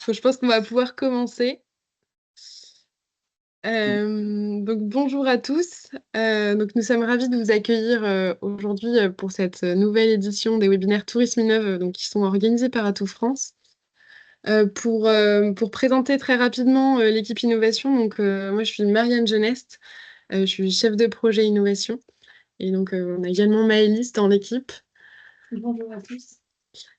Je pense qu'on va pouvoir commencer. Donc bonjour à tous. Donc nous sommes ravis de vous accueillir aujourd'hui pour cette nouvelle édition des webinaires Tourisme Innove donc, qui sont organisés par Atout France. Pour présenter très rapidement l'équipe innovation, donc moi je suis Marianne Genest, je suis chef de projet innovation. Et donc on a également Maëlys dans l'équipe. Bonjour à tous.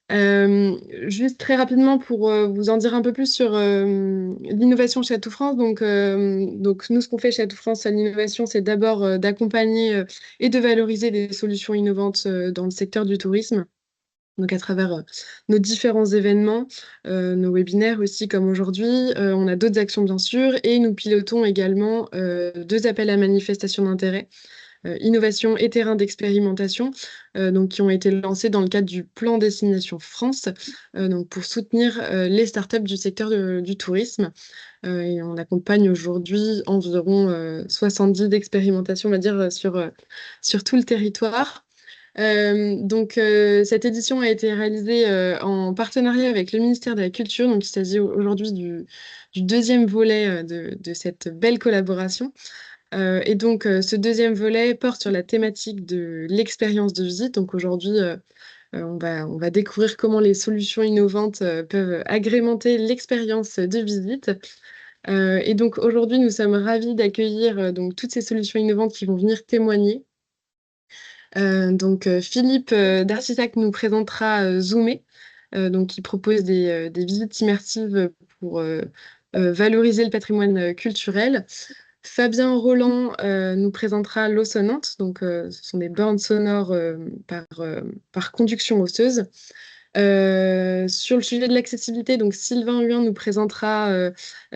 Juste très rapidement pour vous en dire un peu plus sur l'innovation chez Atout France. Donc nous, ce qu'on fait chez Atout France à l'innovation, c'est d'abord d'accompagner et de valoriser des solutions innovantes dans le secteur du tourisme. Donc à travers nos différents événements, nos webinaires aussi comme aujourd'hui, on a d'autres actions bien sûr, et nous pilotons également 2 appels à manifestation d'intérêt. Innovation et terrain d'expérimentation, donc qui ont été lancés dans le cadre du plan Destination France, donc pour soutenir les startups du secteur du tourisme. Et on accompagne aujourd'hui environ 70 d'expérimentation, on va dire, sur tout le territoire. Cette édition a été réalisée en partenariat avec le ministère de la Culture. Donc, il s'agit aujourd'hui du deuxième volet de cette belle collaboration. Ce deuxième volet porte sur la thématique de l'expérience de visite. Donc aujourd'hui, on va découvrir comment les solutions innovantes peuvent agrémenter l'expérience de visite. Et donc aujourd'hui, nous sommes ravis d'accueillir donc toutes ces solutions innovantes qui vont venir témoigner. Philippe d'Arcisac nous présentera Zoomé, donc qui propose des visites immersives pour valoriser le patrimoine culturel. Fabien Roland nous présentera l'eau sonnante, donc ce sont des bornes sonores par conduction osseuse. Sur le sujet de l'accessibilité, donc Sylvain Huin nous présentera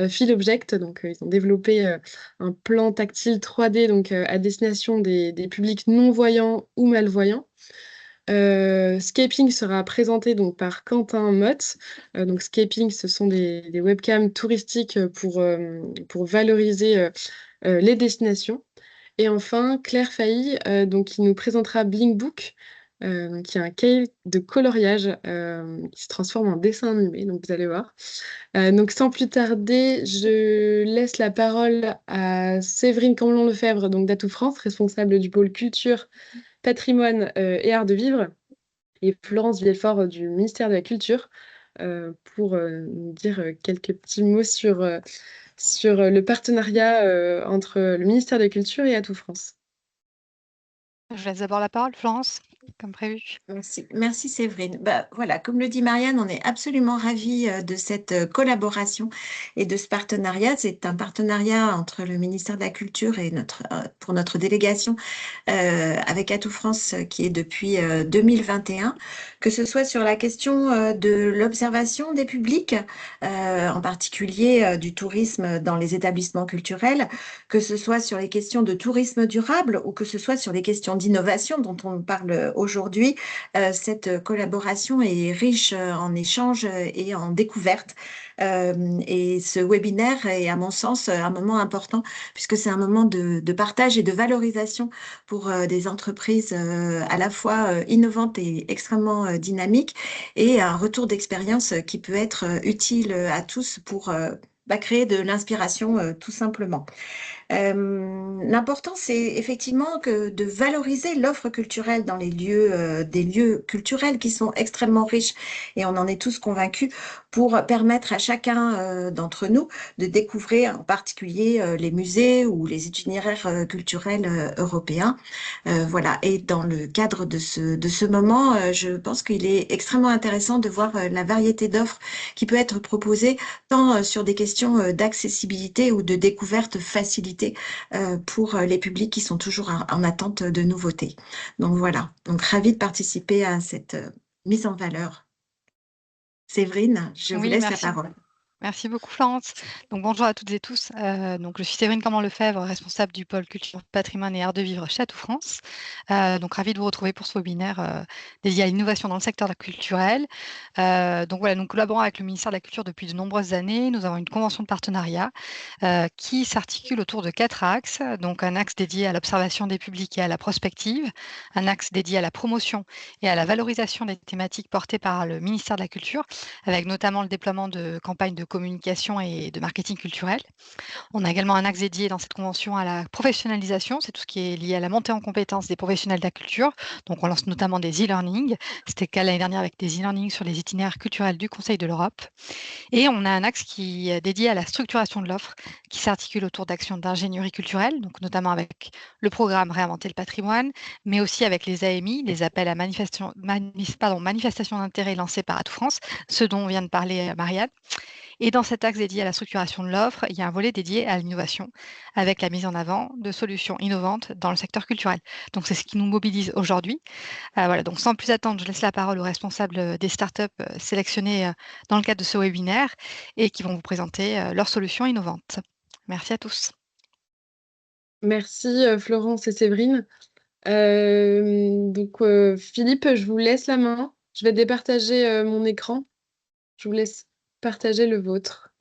Philobject. Donc ils ont développé un plan tactile 3D donc, à destination des publics non-voyants ou malvoyants. Scaping sera présenté donc, par Quentin Mott. Donc Scaping, ce sont des webcams touristiques pour valoriser les destinations. Et enfin, Claire Failly, donc, qui nous présentera Blinkbook, qui est un cahier de coloriage qui se transforme en dessin animé, donc vous allez voir. Donc sans plus tarder, je laisse la parole à Séverine Camblon-Lefebvre, donc d'Atout France, responsable du pôle culture, patrimoine et art de vivre, et Florence Villefort du ministère de la Culture, pour nous dire quelques petits mots sur le partenariat entre le ministère de la Culture et Atout France. Je laisse d'abord la parole, Florence, comme prévu. Merci Séverine. Voilà, comme le dit Marianne, on est absolument ravis de cette collaboration et de ce partenariat. C'est un partenariat entre le ministère de la Culture et pour notre délégation avec Atout France qui est depuis 2021, que ce soit sur la question de l'observation des publics, en particulier du tourisme dans les établissements culturels, que ce soit sur les questions de tourisme durable ou que ce soit sur les questions d'innovation dont on parle aujourd'hui. Cette collaboration est riche en échanges et en découvertes. Et ce webinaire est, à mon sens, un moment important puisque c'est un moment de partage et de valorisation pour des entreprises à la fois innovantes et extrêmement dynamiques, et un retour d'expérience qui peut être utile à tous pour créer de l'inspiration tout simplement. L'important, c'est effectivement de valoriser l'offre culturelle dans les lieux, des lieux culturels qui sont extrêmement riches, et on en est tous convaincus, pour permettre à chacun d'entre nous de découvrir en particulier les musées ou les itinéraires culturels européens. Voilà. Et dans le cadre de ce moment, je pense qu'il est extrêmement intéressant de voir la variété d'offres qui peut être proposée, tant sur des questions d'accessibilité ou de découverte facilitée pour les publics qui sont toujours en attente de nouveautés. Donc voilà, donc ravie de participer à cette mise en valeur. Séverine, je vous laisse la parole. Merci beaucoup Florence. Donc bonjour à toutes et tous. Donc je suis Séverine Cormand-Lefebvre, responsable du pôle culture, patrimoine et art de vivre chez Atout France. Donc ravie de vous retrouver pour ce webinaire dédié à l'innovation dans le secteur culturel. Donc voilà, nous collaborons avec le ministère de la Culture depuis de nombreuses années. Nous avons une convention de partenariat qui s'articule autour de 4 axes. Donc un axe dédié à l'observation des publics et à la prospective, un axe dédié à la promotion et à la valorisation des thématiques portées par le ministère de la Culture, avec notamment le déploiement de campagnes de communication et de marketing culturel. On a également un axe dédié dans cette convention à la professionnalisation, c'est tout ce qui est lié à la montée en compétences des professionnels de la culture. Donc on lance notamment des e-learning. C'était le cas l'année dernière avec des e-learning sur les itinéraires culturels du Conseil de l'Europe. Et on a un axe qui est dédié à la structuration de l'offre, qui s'articule autour d'actions d'ingénierie culturelle, donc notamment avec le programme Réinventer le patrimoine, mais aussi avec les AMI, les appels à manifestation d'intérêt lancés par Atout France, ce dont vient de parler Marianne. Et dans cet axe dédié à la structuration de l'offre, il y a un volet dédié à l'innovation, avec la mise en avant de solutions innovantes dans le secteur culturel. Donc c'est ce qui nous mobilise aujourd'hui. Voilà, donc sans plus attendre, je laisse la parole aux responsables des startups sélectionnées dans le cadre de ce webinaire et qui vont vous présenter leurs solutions innovantes. Merci à tous. Merci Florence et Séverine. Philippe, je vous laisse la main. Je vais départager mon écran. Je vous laisse partager le vôtre.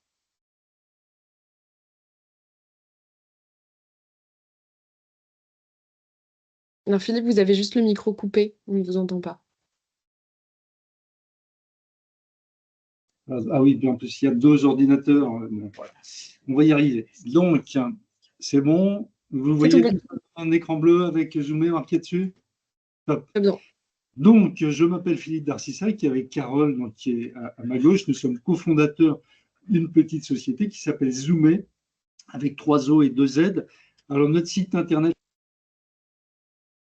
Non, Philippe, vous avez juste le micro coupé. On ne vous entend pas. Ah oui, puis en plus, il y a 2 ordinateurs. Bon, voilà. On va y arriver. Donc, c'est bon. Vous voyez bon. un écran bleu avec zoomé marqué dessus? Top. Très bien. Donc, je m'appelle Philippe Darcissac, avec Carole, donc, qui est à ma gauche. Nous sommes cofondateurs d'une petite société qui s'appelle Zoomé, avec 3 O et 2 Z. Alors, notre site internet,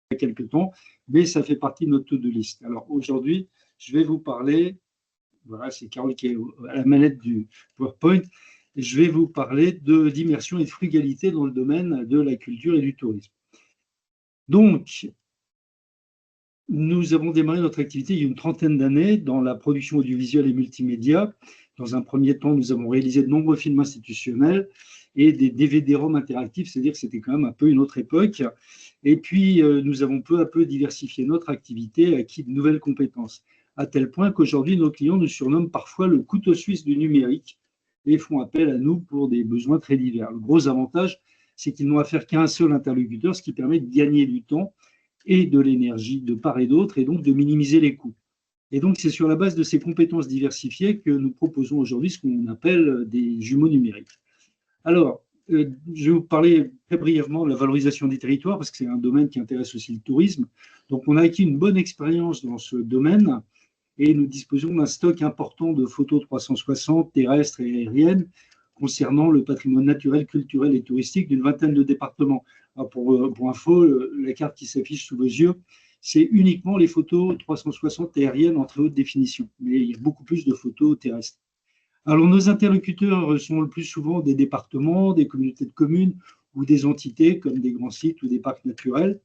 il y a quelques temps, mais ça fait partie de notre to-do list. Alors, aujourd'hui, je vais vous parler. Voilà, c'est Carole qui est à la manette du PowerPoint. Et je vais vous parler d'immersion et de frugalité dans le domaine de la culture et du tourisme. Donc, nous avons démarré notre activité il y a une trentaine d'années dans la production audiovisuelle et multimédia. Dans un premier temps, nous avons réalisé de nombreux films institutionnels et des DVD-ROM interactifs, c'est-à-dire que c'était quand même un peu une autre époque. Et puis, nous avons peu à peu diversifié notre activité et acquis de nouvelles compétences, à tel point qu'aujourd'hui, nos clients nous surnomment parfois le couteau suisse du numérique et font appel à nous pour des besoins très divers. Le gros avantage, c'est qu'ils n'ont affaire qu'à un seul interlocuteur, ce qui permet de gagner du temps et de l'énergie de part et d'autre, et donc de minimiser les coûts. Et donc, c'est sur la base de ces compétences diversifiées que nous proposons aujourd'hui ce qu'on appelle des jumeaux numériques. Alors, je vais vous parler très brièvement de la valorisation des territoires, parce que c'est un domaine qui intéresse aussi le tourisme. Donc, on a acquis une bonne expérience dans ce domaine, et nous disposons d'un stock important de photos 360 terrestres et aériennes concernant le patrimoine naturel, culturel et touristique d'une vingtaine de départements. Alors pour info, la carte qui s'affiche sous vos yeux, c'est uniquement les photos 360 aériennes en très haute définition, mais il y a beaucoup plus de photos terrestres. Alors nos interlocuteurs sont le plus souvent des départements, des communautés de communes ou des entités comme des grands sites ou des parcs naturels.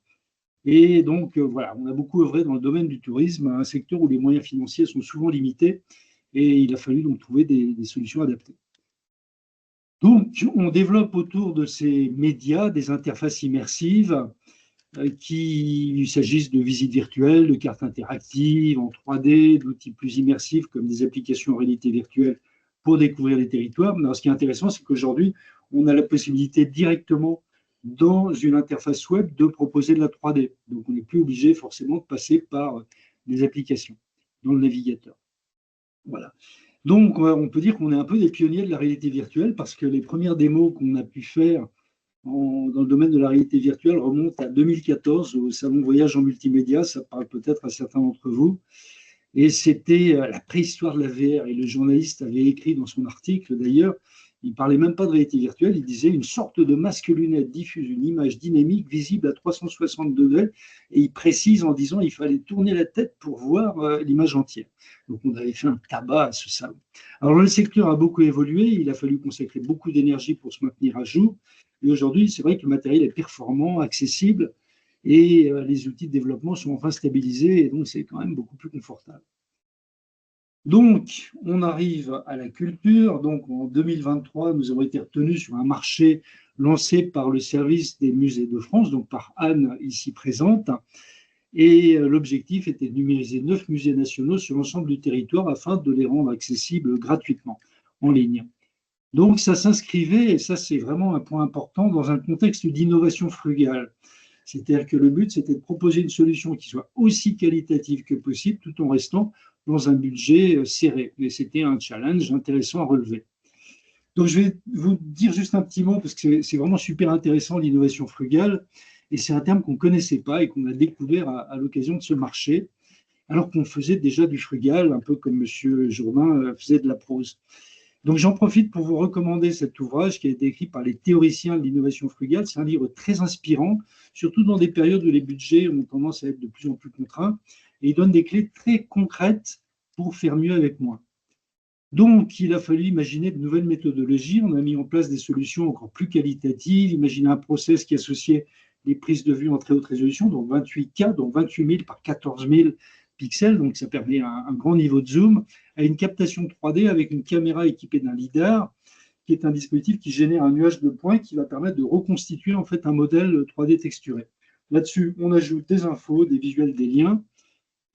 Et donc, voilà, on a beaucoup œuvré dans le domaine du tourisme, un secteur où les moyens financiers sont souvent limités, et il a fallu donc trouver des solutions adaptées. Donc, on développe autour de ces médias des interfaces immersives, qu'il s'agisse de visites virtuelles, de cartes interactives en 3D, d'outils plus immersifs comme des applications en réalité virtuelle pour découvrir les territoires. Mais alors, ce qui est intéressant, c'est qu'aujourd'hui, on a la possibilité directement dans une interface web de proposer de la 3D. Donc, on n'est plus obligé forcément de passer par des applications dans le navigateur. Voilà. Donc, on peut dire qu'on est un peu des pionniers de la réalité virtuelle parce que les premières démos qu'on a pu faire dans le domaine de la réalité virtuelle remontent à 2014 au Salon Voyage en multimédia. Ça parle peut-être à certains d'entre vous. Et c'était la préhistoire de la VR. Et le journaliste avait écrit dans son article, d'ailleurs, il ne parlait même pas de réalité virtuelle, il disait une sorte de masque lunette diffuse une image dynamique visible à 360 degrés, et il précise en disant qu'il fallait tourner la tête pour voir l'image entière. Donc on avait fait un tabac à ce salon. Alors le secteur a beaucoup évolué, il a fallu consacrer beaucoup d'énergie pour se maintenir à jour, et aujourd'hui c'est vrai que le matériel est performant, accessible, et les outils de développement sont enfin stabilisés, et donc c'est quand même beaucoup plus confortable. Donc, on arrive à la culture. Donc, en 2023, nous avons été retenus sur un marché lancé par le service des musées de France, donc par Anne, ici présente. Et l'objectif était de numériser 9 musées nationaux sur l'ensemble du territoire afin de les rendre accessibles gratuitement en ligne. Donc, ça s'inscrivait, et ça, c'est vraiment un point important, dans un contexte d'innovation frugale. C'est-à-dire que le but, c'était de proposer une solution qui soit aussi qualitative que possible, tout en restant dans un budget serré. Mais c'était un challenge intéressant à relever. Donc, je vais vous dire juste un petit mot, parce que c'est vraiment super intéressant, l'innovation frugale. Et c'est un terme qu'on ne connaissait pas et qu'on a découvert à l'occasion de ce marché, alors qu'on faisait déjà du frugal, un peu comme M. Jourdain faisait de la prose. Donc, j'en profite pour vous recommander cet ouvrage qui a été écrit par les théoriciens de l'innovation frugale. C'est un livre très inspirant, surtout dans des périodes où les budgets ont tendance à être de plus en plus contraints. Et il donne des clés très concrètes pour faire mieux avec moins. Donc, il a fallu imaginer de nouvelles méthodologies. On a mis en place des solutions encore plus qualitatives, imaginer un process qui associait les prises de vue en très haute résolution, donc 28K, donc 28 000 par 14 000 pixels, donc ça permet un grand niveau de zoom, à une captation 3D avec une caméra équipée d'un lidar, qui est un dispositif qui génère un nuage de points qui va permettre de reconstituer en fait un modèle 3D texturé. Là-dessus, on ajoute des infos, des visuels, des liens,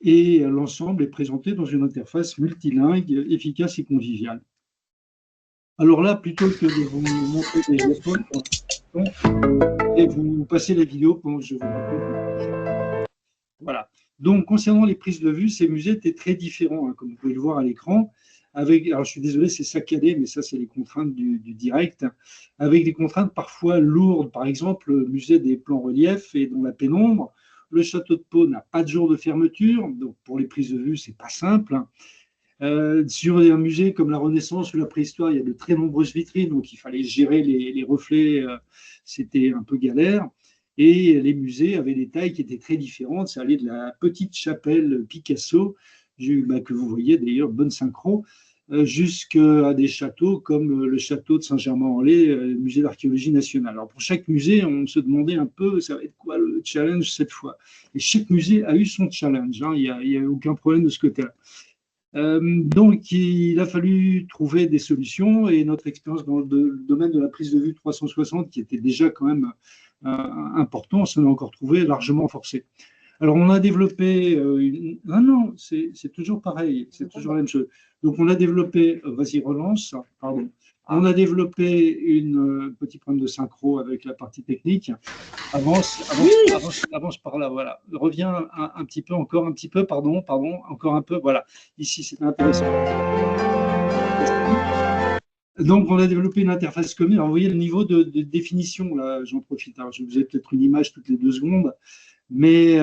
et l'ensemble est présenté dans une interface multilingue, efficace et conviviale. Alors là, plutôt que de vous montrer des diapos, et vous passez la vidéo pendant que je vous raconte. Voilà. Donc, concernant les prises de vue, ces musées étaient très différents, hein, comme vous pouvez le voir à l'écran. Alors, je suis désolé, c'est saccadé, mais ça, c'est les contraintes du direct. Avec des contraintes parfois lourdes. Par exemple, le musée des plans reliefs et dans la pénombre. Le château de Pau n'a pas de jour de fermeture. Donc, pour les prises de vue, ce n'est pas simple. Sur un musée comme la Renaissance ou la Préhistoire, il y a de très nombreuses vitrines, donc il fallait gérer les reflets, c'était un peu galère. Et les musées avaient des tailles qui étaient très différentes. Ça allait de la petite chapelle Picasso, que vous voyez d'ailleurs, bonne synchro, jusqu'à des châteaux comme le château de Saint-Germain-en-Laye, le musée d'archéologie nationale. Alors pour chaque musée, on se demandait un peu, ça va être quoi le challenge cette fois? Et chaque musée a eu son challenge, hein, il n'y a aucun problème de ce côté-là. Donc, il a fallu trouver des solutions et notre expérience dans le domaine de la prise de vue 360, qui était déjà quand même important, s'en a encore trouvé largement renforcé. Alors, on a développé non, c'est toujours pareil, c'est toujours la même chose. Donc, on a développé, vas-y, relance, pardon. On a développé une petit problème de synchro avec la partie technique. Avance par là, voilà. Reviens un petit peu, encore un petit peu, pardon, encore un peu, voilà. Ici, c'est intéressant. Donc, on a développé une interface commune. Alors, vous voyez le niveau de définition, là, j'en profite. Alors, je vous ai peut-être une image toutes les 2 secondes. Mais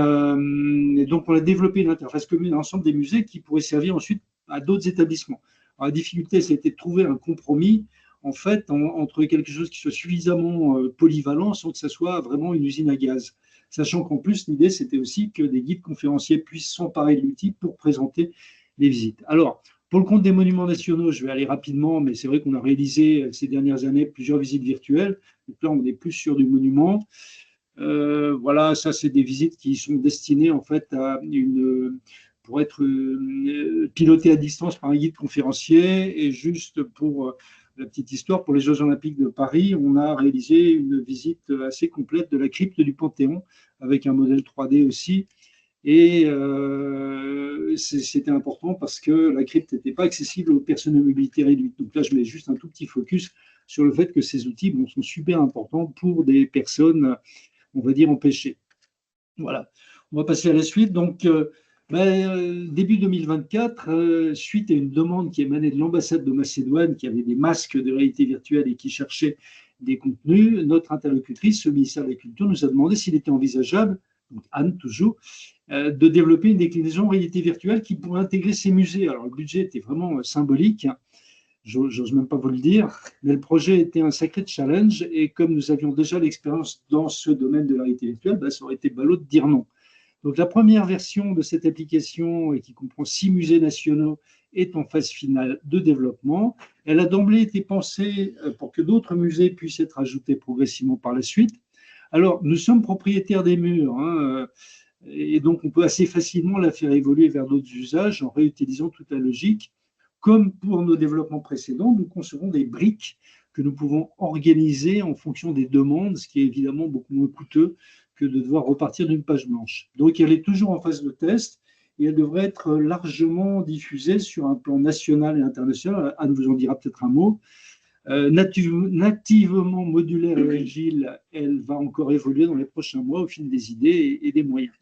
donc, on a développé une interface commune à l'ensemble des musées qui pourrait servir ensuite à d'autres établissements. Alors, la difficulté, c'était de trouver un compromis, en fait, entre quelque chose qui soit suffisamment polyvalent sans que ça soit vraiment une usine à gaz. Sachant qu'en plus, l'idée, c'était aussi que des guides conférenciers puissent s'emparer de l'outil pour présenter les visites. Alors, pour le compte des monuments nationaux, je vais aller rapidement, mais c'est vrai qu'on a réalisé ces dernières années plusieurs visites virtuelles. Donc là, on est plus sur du monument. Voilà, ça, c'est des visites qui sont destinées en fait pour être pilotées à distance par un guide conférencier. Et juste pour la petite histoire, pour les Jeux Olympiques de Paris, on a réalisé une visite assez complète de la crypte du Panthéon avec un modèle 3D aussi. Et c'était important parce que la crypte n'était pas accessible aux personnes à mobilité réduite. Donc là, je mets juste un tout petit focus sur le fait que ces outils sont super importants pour des personnes, on va dire, empêchées. Voilà. On va passer à la suite. Donc, début 2024, suite à une demande qui émanait de l'ambassade de Macédoine, qui avait des masques de réalité virtuelle et qui cherchait des contenus, notre interlocutrice, le ministère de la Culture, nous a demandé s'il était envisageable, donc Anne toujours, de développer une déclinaison en réalité virtuelle qui pourrait intégrer ces musées. Alors, le budget était vraiment symbolique, hein. J'ose même pas vous le dire, mais le projet était un sacré challenge et comme nous avions déjà l'expérience dans ce domaine de la réalité virtuelle, ça aurait été ballot de dire non. Donc la première version de cette application, qui comprend 6 musées nationaux, est en phase finale de développement. Elle a d'emblée été pensée pour que d'autres musées puissent être ajoutés progressivement par la suite. Alors, nous sommes propriétaires des murs, hein, et donc on peut assez facilement la faire évoluer vers d'autres usages en réutilisant toute la logique. Comme pour nos développements précédents, nous concevons des briques que nous pouvons organiser en fonction des demandes, ce qui est évidemment beaucoup moins coûteux que de devoir repartir d'une page blanche. Donc, elle est toujours en phase de test et elle devrait être largement diffusée sur un plan national et international. Anne vous en dira peut-être un mot. Nativement modulaire et agile, elle va encore évoluer dans les prochains mois au fil des idées et des moyens.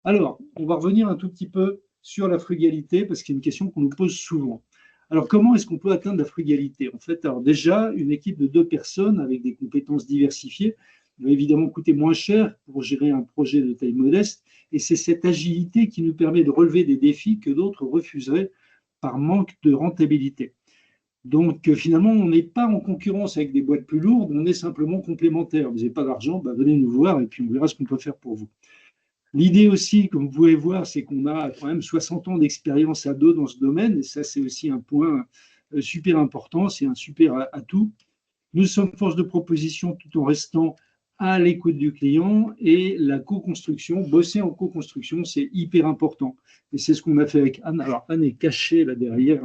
Alors, on va revenir un tout petit peu sur la frugalité, parce que c'est une question qu'on nous pose souvent. Alors, comment est-ce qu'on peut atteindre la frugalité? En fait, alors déjà, une équipe de 2 personnes avec des compétences diversifiées va évidemment coûter moins cher pour gérer un projet de taille modeste, et c'est cette agilité qui nous permet de relever des défis que d'autres refuseraient par manque de rentabilité. Donc, finalement, on n'est pas en concurrence avec des boîtes plus lourdes, on est simplement complémentaires. Vous n'avez pas d'argent, venez nous voir et puis on verra ce qu'on peut faire pour vous. L'idée aussi, comme vous pouvez voir, c'est qu'on a quand même 60 ans d'expérience à 2 dans ce domaine, et ça, c'est aussi un point super important, c'est un super atout. Nous sommes force de proposition tout en restant à l'écoute du client, et la co-construction, bosser en co-construction, c'est hyper important. Et c'est ce qu'on a fait avec Anne. Alors, Anne est cachée là derrière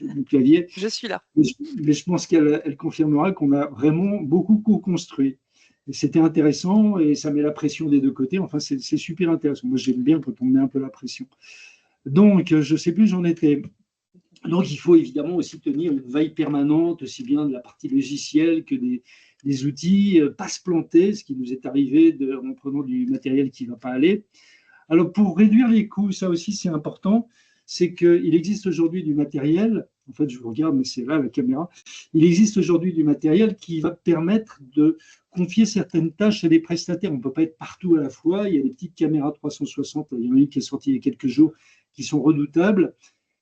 mon clavier. Je suis là. Mais je pense qu'elle confirmera qu'on a vraiment beaucoup co-construit. C'était intéressant et ça met la pression des 2 côtés. Enfin, c'est super intéressant. Moi, j'aime bien quand on met un peu la pression. Donc, je ne sais plus où j'en étais. Donc, il faut évidemment aussi tenir une veille permanente, aussi bien de la partie logicielle que des outils, pas se planter, ce qui nous est arrivé en prenant du matériel qui ne va pas aller. Alors, pour réduire les coûts, ça aussi, c'est important, c'est qu'il existe aujourd'hui du matériel, en fait, je vous regarde, mais c'est là la caméra, il existe aujourd'hui du matériel qui va permettre de confier certaines tâches à des prestataires. On ne peut pas être partout à la fois. Il y a des petites caméras 360, il y en a une qui est sortie il y a quelques jours, qui sont redoutables.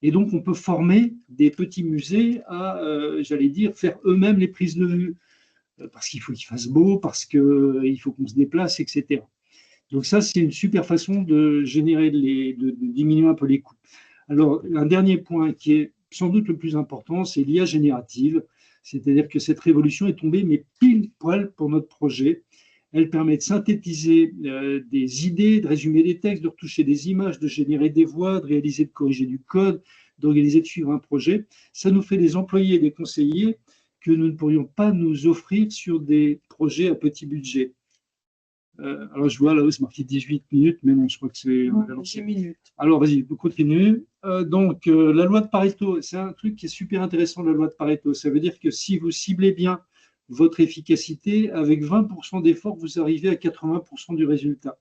Et donc, on peut former des petits musées à, j'allais dire, faire eux-mêmes les prises de vue, parce qu'il faut qu'il fasse beau, parce qu'il faut qu'on se déplace, etc. Donc ça, c'est une super façon de générer, de diminuer un peu les coûts. Alors, un dernier point qui est sans doute le plus important, c'est l'IA générative. C'est-à-dire que cette révolution est tombée, mais pile poil pour notre projet. Elle permet de synthétiser des idées, de résumer des textes, de retoucher des images, de générer des voix, de réaliser, de corriger du code, d'organiser, de suivre un projet. Ça nous fait des employés et des conseillers que nous ne pourrions pas nous offrir sur des projets à petit budget. Alors, je vois là-haut, c'est marqué 18 minutes, mais non, je crois que c'est 10 minutes. Alors, vas-y, on continue. Donc, la loi de Pareto, c'est un truc qui est super intéressant, la loi de Pareto. Ça veut dire que si vous ciblez bien votre efficacité, avec 20% d'effort, vous arrivez à 80% du résultat.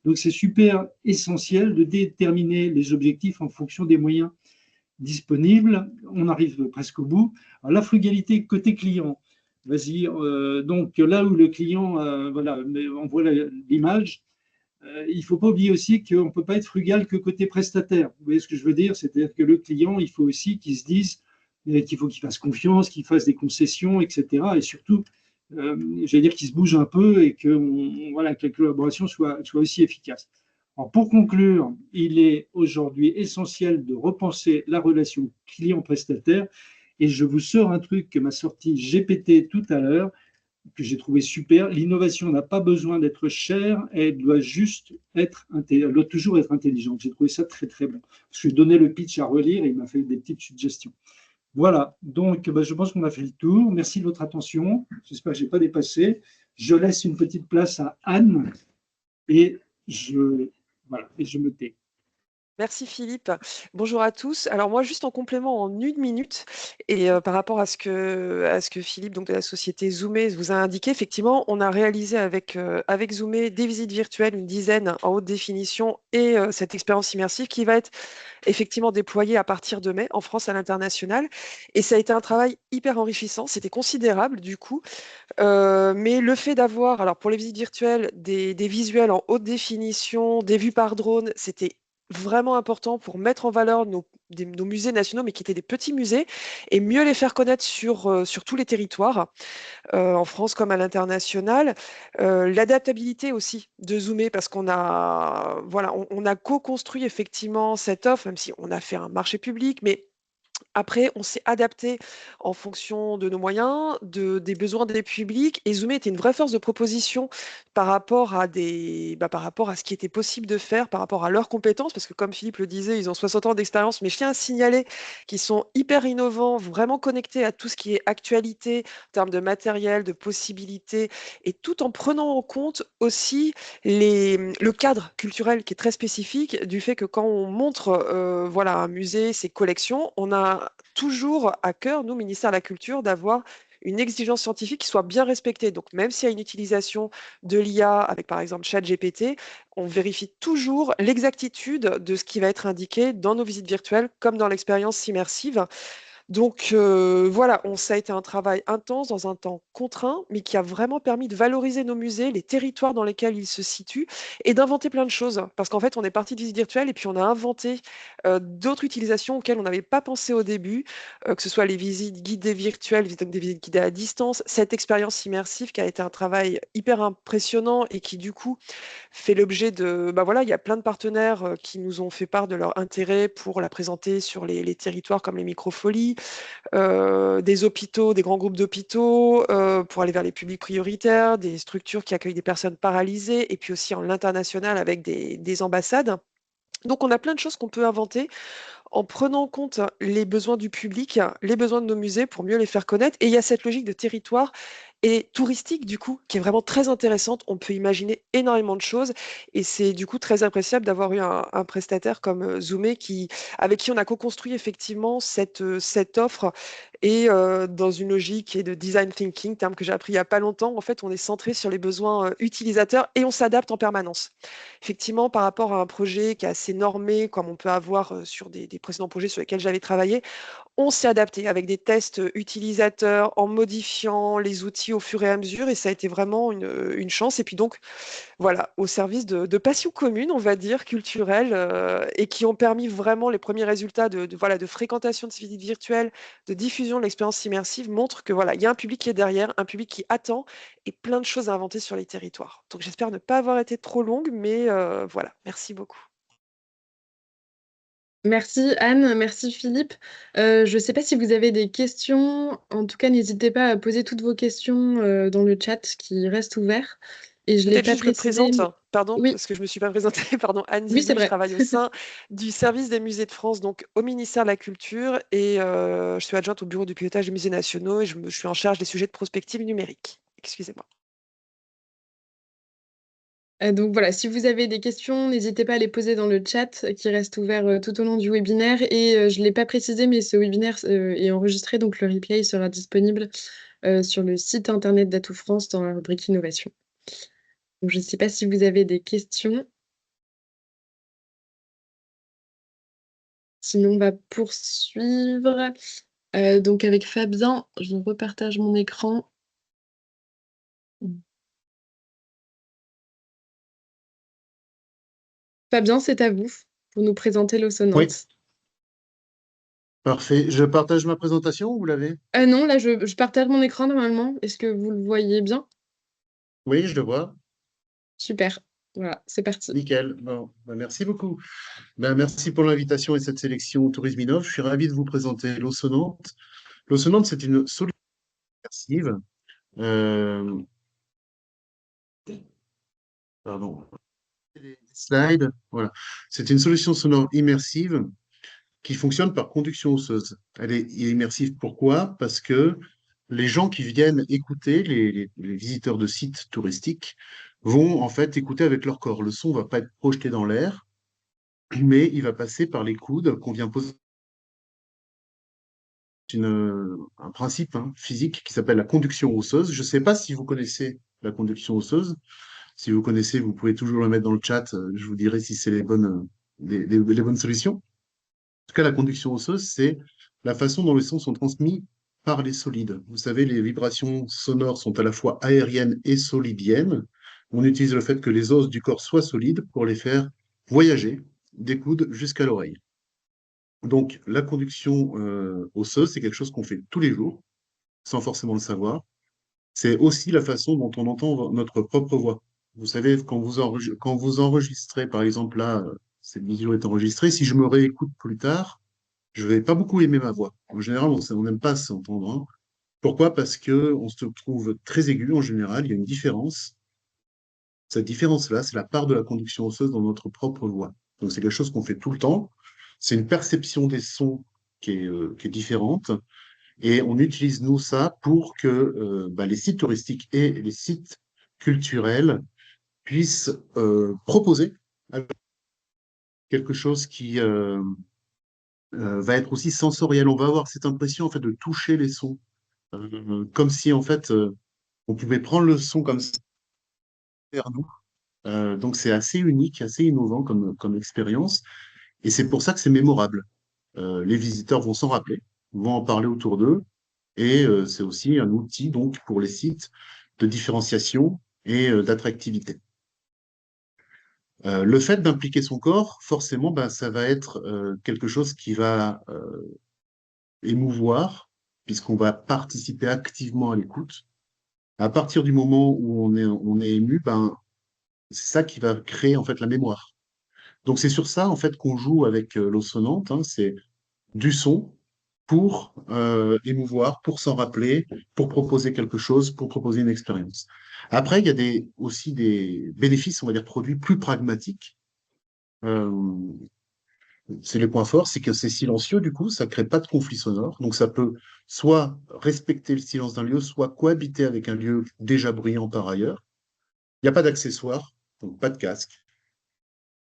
Donc, c'est super essentiel de déterminer les objectifs en fonction des moyens disponibles. On arrive presque au bout. Alors, la frugalité côté client. Vas-y, donc là où le client voilà, envoie l'image, il ne faut pas oublier aussi qu'on ne peut pas être frugal que côté prestataire. Vous voyez ce que je veux dire? C'est-à-dire que le client, il faut aussi qu'il se dise qu'il faut qu'il fasse confiance, qu'il fasse des concessions, etc. Et surtout, j'allais dire qu'il se bouge un peu et que, voilà, que la collaboration soit aussi efficace. Alors, pour conclure, il est aujourd'hui essentiel de repenser la relation client-prestataire. Et je vous sors un truc que m'a sorti GPT tout à l'heure, que j'ai trouvé super. L'innovation n'a pas besoin d'être chère, elle doit toujours être intelligente. J'ai trouvé ça très, très bon. Parce que je donnais le pitch à relire et il m'a fait des petites suggestions. Voilà, donc je pense qu'on a fait le tour. Merci de votre attention. J'espère que je n'ai pas dépassé. Je laisse une petite place à Anne et je me tais. Merci Philippe. Bonjour à tous. Alors moi, juste en complément en 1 minute, et par rapport à ce que Philippe, donc de la société Zoomé, vous a indiqué, effectivement, on a réalisé avec Zoomé des visites virtuelles, une dizaine en haute définition, et cette expérience immersive qui va être effectivement déployée à partir de mai en France à l'international. Et ça a été un travail hyper enrichissant, c'était considérable du coup. Mais le fait d'avoir, alors pour les visites virtuelles, des visuels en haute définition, des vues par drone, c'était vraiment important pour mettre en valeur nos musées nationaux, mais qui étaient des petits musées, et mieux les faire connaître sur tous les territoires, en France comme à l'international. L'adaptabilité aussi de Zoomé, parce qu'on a co-construit effectivement cette offre, même si on a fait un marché public, mais Après, on s'est adapté en fonction de nos moyens, des besoins des publics. Et Zoomé était une vraie force de proposition par rapport à par rapport à ce qui était possible de faire, par rapport à leurs compétences. Parce que comme Philippe le disait, ils ont 60 ans d'expérience. Mais je tiens à signaler qu'ils sont hyper innovants, vraiment connectés à tout ce qui est actualité en termes de matériel, de possibilités, et tout en prenant en compte aussi le cadre culturel qui est très spécifique du fait que quand on montre voilà, un musée, ses collections, on a toujours à cœur, nous, ministère de la Culture, d'avoir une exigence scientifique qui soit bien respectée. Donc, même s'il y a une utilisation de l'IA avec, par exemple, ChatGPT, on vérifie toujours l'exactitude de ce qui va être indiqué dans nos visites virtuelles comme dans l'expérience immersive. Donc voilà, ça a été un travail intense dans un temps contraint, mais qui a vraiment permis de valoriser nos musées, les territoires dans lesquels ils se situent et d'inventer plein de choses. Parce qu'en fait, on est parti de visites virtuelles et puis on a inventé d'autres utilisations auxquelles on n'avait pas pensé au début, que ce soit les visites guidées virtuelles, donc des visites guidées à distance, cette expérience immersive qui a été un travail hyper impressionnant et qui du coup fait l'objet de, bah voilà, il y a plein de partenaires qui nous ont fait part de leur intérêt pour la présenter sur les territoires comme les microfolies, des hôpitaux, des grands groupes d'hôpitaux, pour aller vers les publics prioritaires, des structures qui accueillent des personnes paralysées, et puis aussi en l'international avec des ambassades. Donc on a plein de choses qu'on peut inventer en prenant en compte les besoins du public, les besoins de nos musées pour mieux les faire connaître. Et il y a cette logique de territoire et touristique, du coup, qui est vraiment très intéressante. On peut imaginer énormément de choses. Et c'est du coup très appréciable d'avoir eu un prestataire comme Zoomé avec qui on a co-construit effectivement cette offre. Et dans une logique et de design thinking, terme que j'ai appris il n'y a pas longtemps, en fait, on est centré sur les besoins utilisateurs et on s'adapte en permanence. Effectivement, par rapport à un projet qui est assez normé, comme on peut avoir sur des précédents projets sur lesquels j'avais travaillé, on s'est adapté avec des tests utilisateurs, en modifiant les outils au fur et à mesure, et ça a été vraiment une chance. Et puis donc, voilà, au service de passions communes, on va dire, culturelles, et qui ont permis vraiment les premiers résultats voilà, de fréquentation de ces visites virtuelles, de diffusion de l'expérience immersive, montrent que voilà, il y a un public qui est derrière, un public qui attend, et plein de choses à inventer sur les territoires. Donc j'espère ne pas avoir été trop longue, mais voilà, merci beaucoup. Merci Anne, merci Philippe. Je ne sais pas si vous avez des questions. En tout cas, n'hésitez pas à poser toutes vos questions dans le chat qui reste ouvert. Et je ne l'ai Peut-être pas juste je me précisé. présente, pardon, Oui, parce que je ne me suis pas présentée, pardon, Anne oui, c'est Zibu, je vrai. travaille au sein du service des musées de France, donc au ministère de la Culture, et je suis adjointe au bureau du pilotage des musées nationaux et je suis en charge des sujets de prospective numérique. Excusez-moi. Donc voilà, si vous avez des questions, n'hésitez pas à les poser dans le chat qui reste ouvert tout au long du webinaire. Et je ne l'ai pas précisé, mais ce webinaire est enregistré, donc le replay sera disponible sur le site internet d'Atout France dans la rubrique Innovation. Donc, je ne sais pas si vous avez des questions. Sinon, on va poursuivre. Donc avec Fabien, je repartage mon écran. Fabien, c'est à vous pour nous présenter l'eau Oui, sonnante. parfait. Je partage ma présentation, vous l'avez? Non, là, je partage mon écran normalement. Est-ce que vous le voyez bien? Oui, je le vois. Super. Voilà, c'est parti. Nickel. Bon, ben, merci beaucoup. Ben, merci pour l'invitation et cette sélection Tourisme Innov. Je suis ravi de vous présenter l'eau sonnante. L'eau sonnante, c'est une solution immersive. Euh, pardon. Les slides. Voilà. C'est une solution sonore immersive qui fonctionne par conduction osseuse. Elle est immersive pourquoi? Parce que les gens qui viennent écouter, les visiteurs de sites touristiques, vont en fait écouter avec leur corps. Le son ne va pas être projeté dans l'air, mais il va passer par les coudes qu'on vient poser. Un principe physique qui s'appelle la conduction osseuse. Je ne sais pas si vous connaissez la conduction osseuse. Si vous connaissez, vous pouvez toujours le mettre dans le chat. Je vous dirai si c'est les bonnes solutions. En tout cas, la conduction osseuse, c'est la façon dont les sons sont transmis par les solides. Vous savez, les vibrations sonores sont à la fois aériennes et solidiennes. On utilise le fait que les os du corps soient solides pour les faire voyager des coudes jusqu'à l'oreille. Donc, la conduction osseuse, c'est quelque chose qu'on fait tous les jours, sans forcément le savoir. C'est aussi la façon dont on entend notre propre voix. Vous savez, quand vous enregistrez, par exemple, là, cette vidéo est enregistrée, si je me réécoute plus tard, je vais pas beaucoup aimer ma voix. En général, on n'aime pas s'entendre, hein. Pourquoi? Parce que on se trouve très aigu en général, il y a une différence. Cette différence-là, c'est la part de la conduction osseuse dans notre propre voix. Donc c'est quelque chose qu'on fait tout le temps. C'est une perception des sons qui est différente. Et on utilise, nous, ça pour que les sites touristiques et les sites culturels puissent proposer quelque chose qui va être aussi sensoriel. On va avoir cette impression en fait de toucher les sons, comme si en fait on pouvait prendre le son comme ça vers nous. Donc c'est assez unique, assez innovant comme expérience, et c'est pour ça que c'est mémorable. Les visiteurs vont s'en rappeler, vont en parler autour d'eux, et c'est aussi un outil donc pour les sites de différenciation et d'attractivité. Le fait d'impliquer son corps, forcément, ça va être quelque chose qui va émouvoir, puisqu'on va participer activement à l'écoute. À partir du moment où on est ému, c'est ça qui va créer en fait la mémoire. Donc c'est sur ça en fait qu'on joue avec l'eau sonnante, hein, c'est du son pour émouvoir, pour s'en rappeler, pour proposer quelque chose, pour proposer une expérience. Après, il y a aussi des bénéfices, on va dire, produits plus pragmatiques. Euh, c'est le point fort, c'est que c'est silencieux, du coup, ça crée pas de conflit sonore. Donc ça peut soit respecter le silence d'un lieu, soit cohabiter avec un lieu déjà bruyant par ailleurs. Il n'y a pas d'accessoires, donc pas de casque,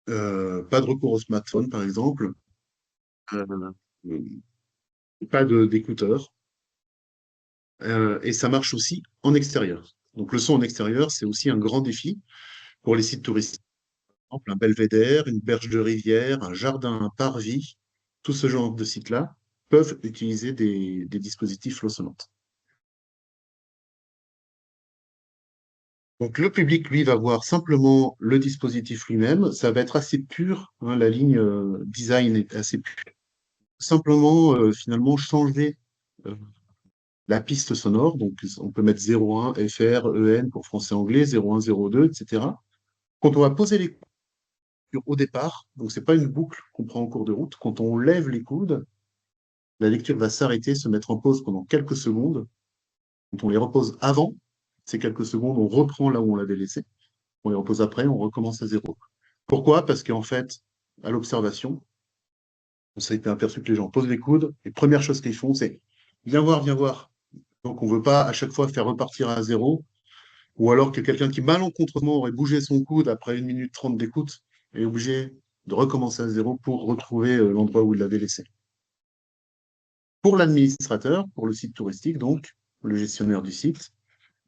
pas de recours au smartphone, par exemple, euh, pas d'écouteurs. Et ça marche aussi en extérieur. Donc le son en extérieur, c'est aussi un grand défi pour les sites touristiques. Par exemple, un belvédère, une berge de rivière, un jardin, un parvis, tout ce genre de sites-là peuvent utiliser des dispositifs flots sonnantes. Donc le public, lui, va voir simplement le dispositif lui-même. Ça va être assez pur, hein, la ligne design est assez pure. Simplement, finalement, changer euh, la piste sonore. Donc on peut mettre 01, FR, EN pour français-anglais, 01, 02, etc. Quand on va poser les coudes au départ, donc c'est pas une boucle qu'on prend en cours de route, quand on lève les coudes, la lecture va s'arrêter, se mettre en pause pendant quelques secondes. Quand on les repose avant ces quelques secondes, on reprend là où on l'avait laissé. On les repose après, on recommence à zéro. Pourquoi? Parce qu'en fait, à l'observation, on s'est été aperçu que les gens posent les coudes, et première chose qu'ils font, c'est viens voir, viens voir. Donc on ne veut pas à chaque fois faire repartir à zéro, ou alors que quelqu'un qui malencontreusement aurait bougé son coude après 1 minute 30 d'écoute est obligé de recommencer à zéro pour retrouver l'endroit où il l'avait laissé. Pour l'administrateur, pour le site touristique, donc, le gestionnaire du site,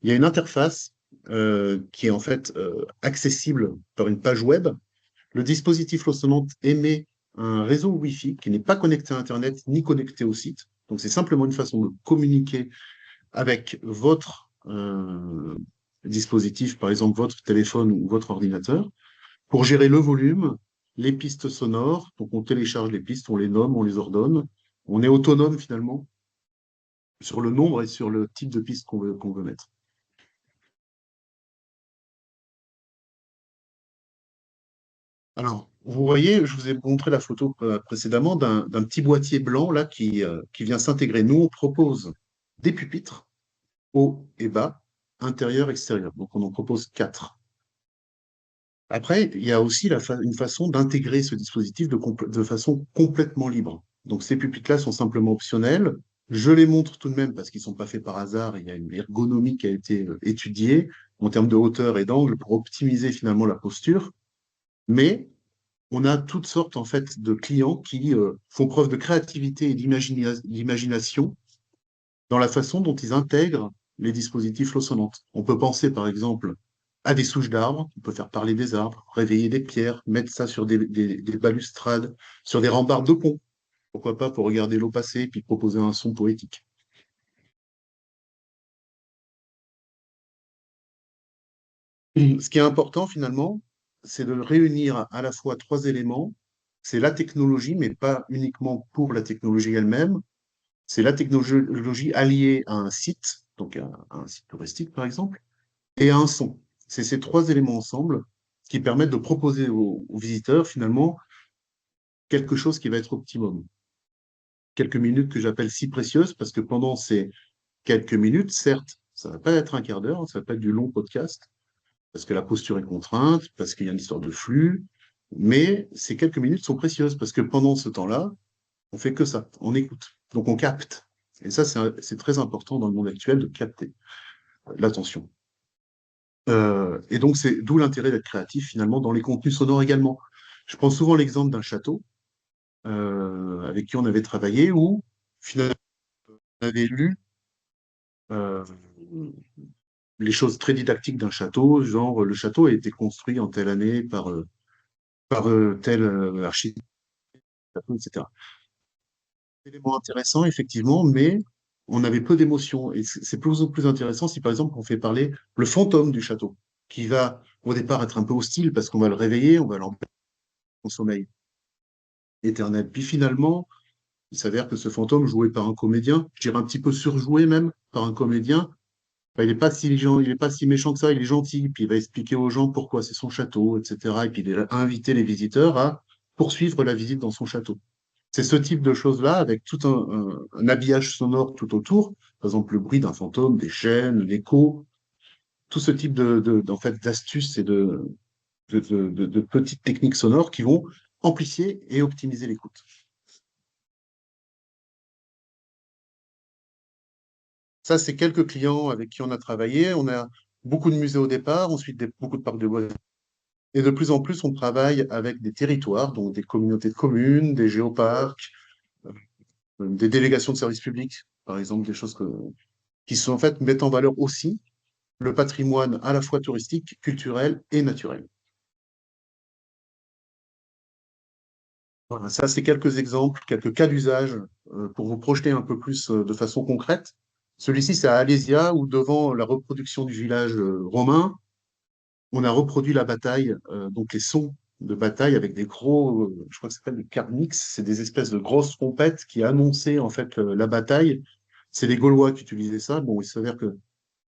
il y a une interface qui est en fait accessible par une page web. Le dispositif Flow Sonnante émet un réseau Wi-Fi qui n'est pas connecté à Internet ni connecté au site. Donc, c'est simplement une façon de communiquer avec votre dispositif, par exemple votre téléphone ou votre ordinateur, pour gérer le volume, les pistes sonores. Donc, on télécharge les pistes, on les nomme, on les ordonne. On est autonome finalement sur le nombre et sur le type de piste qu'on veut mettre. Alors, vous voyez, je vous ai montré la photo précédemment d'un petit boîtier blanc là qui vient s'intégrer. Nous, on propose des pupitres, haut et bas, intérieur, extérieur. Donc, on en propose 4. Après, il y a aussi une façon d'intégrer ce dispositif de façon complètement libre. Donc, ces pupitres-là sont simplement optionnels. Je les montre tout de même parce qu'ils ne sont pas faits par hasard. Il y a une ergonomie qui a été étudiée en termes de hauteur et d'angle pour optimiser finalement la posture. Mais on a toutes sortes en fait de clients qui font preuve de créativité et d'imagination dans la façon dont ils intègrent les dispositifs flots sonnantes. On peut penser par exemple à des souches d'arbres, on peut faire parler des arbres, réveiller des pierres, mettre ça sur des balustrades, sur des rambardes de pont. Pourquoi pas pour regarder l'eau passer et puis proposer un son poétique. Ce qui est important finalement, c'est de réunir à la fois 3 éléments. C'est la technologie, mais pas uniquement pour la technologie elle-même. C'est la technologie alliée à un site, donc à un site touristique par exemple, et à un son. C'est ces 3 éléments ensemble qui permettent de proposer aux visiteurs finalement quelque chose qui va être optimum. quelques minutes que j'appelle si précieuses, parce que pendant ces quelques minutes, certes, ça va pas être un quart d'heure, ça va pas être du long podcast, parce que la posture est contrainte, parce qu'il y a une histoire de flux, mais ces quelques minutes sont précieuses, parce que pendant ce temps-là, on fait que ça, on écoute, donc on capte. Et ça, c'est très important dans le monde actuel de capter l'attention. Et donc, c'est d'où l'intérêt d'être créatif, finalement, dans les contenus sonores également. Je prends souvent l'exemple d'un château avec qui on avait travaillé, où finalement, on avait lu euh, les choses très didactiques d'un château, genre le château a été construit en telle année par tel architecte, etc. Élément intéressant, effectivement, mais on avait peu d'émotions. Et c'est plus ou plus intéressant si, par exemple, on fait parler le fantôme du château, qui va au départ être un peu hostile parce qu'on va le réveiller, on va l'empêcher son sommeil éternel. Puis finalement, il s'avère que ce fantôme, joué par un comédien, je dirais un petit peu surjoué même par un comédien, bah, il n'est pas si il est pas si méchant que ça, il est gentil, puis il va expliquer aux gens pourquoi c'est son château, etc. Et puis il va inviter les visiteurs à poursuivre la visite dans son château. C'est ce type de choses-là, avec tout un habillage sonore tout autour, par exemple le bruit d'un fantôme, des chaînes, l'écho, tout ce type en fait, d'astuces et de petites techniques sonores qui vont amplifier et optimiser l'écoute. Ça, c'est quelques clients avec qui on a travaillé. On a beaucoup de musées au départ, ensuite beaucoup de parcs de loisirs. Et de plus en plus, on travaille avec des territoires, donc des communautés de communes, des géoparcs, euh, des délégations de services publics, par exemple, des choses qui sont en fait mettent en valeur aussi le patrimoine à la fois touristique, culturel et naturel. Voilà, ça, c'est quelques exemples, quelques cas d'usage pour vous projeter un peu plus de façon concrète. Celui-ci, c'est à Alésia, où devant la reproduction du village romain, on a reproduit la bataille, donc les sons de bataille avec des gros, je crois que ça s'appelle des carnix, c'est des espèces de grosses trompettes qui annonçaient en fait la bataille. C'est les Gaulois qui utilisaient ça. Bon, il s'avère que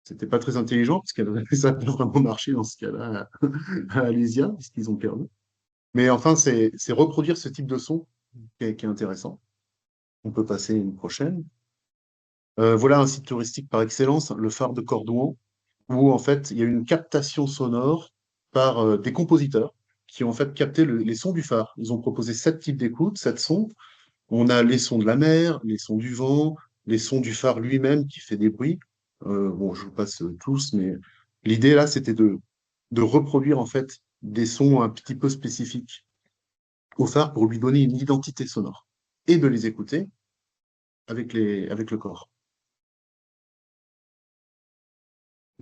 c'était pas très intelligent parce que ça n'a pas vraiment marché dans ce cas-là à Alésia, puisqu'ils ont perdu. Mais enfin, c'est reproduire ce type de son qui est intéressant. On peut passer une prochaine. Voilà un site touristique par excellence, le phare de Cordouan, où en fait il y a une captation sonore par des compositeurs qui ont en fait capté les sons du phare. Ils ont proposé 7 types d'écoute, 7 sons. On a les sons de la mer, les sons du vent, les sons du phare lui-même qui fait des bruits. Bon, je vous passe tous, mais l'idée là, c'était de reproduire en fait des sons un petit peu spécifiques au phare pour lui donner une identité sonore et de les écouter avec le corps.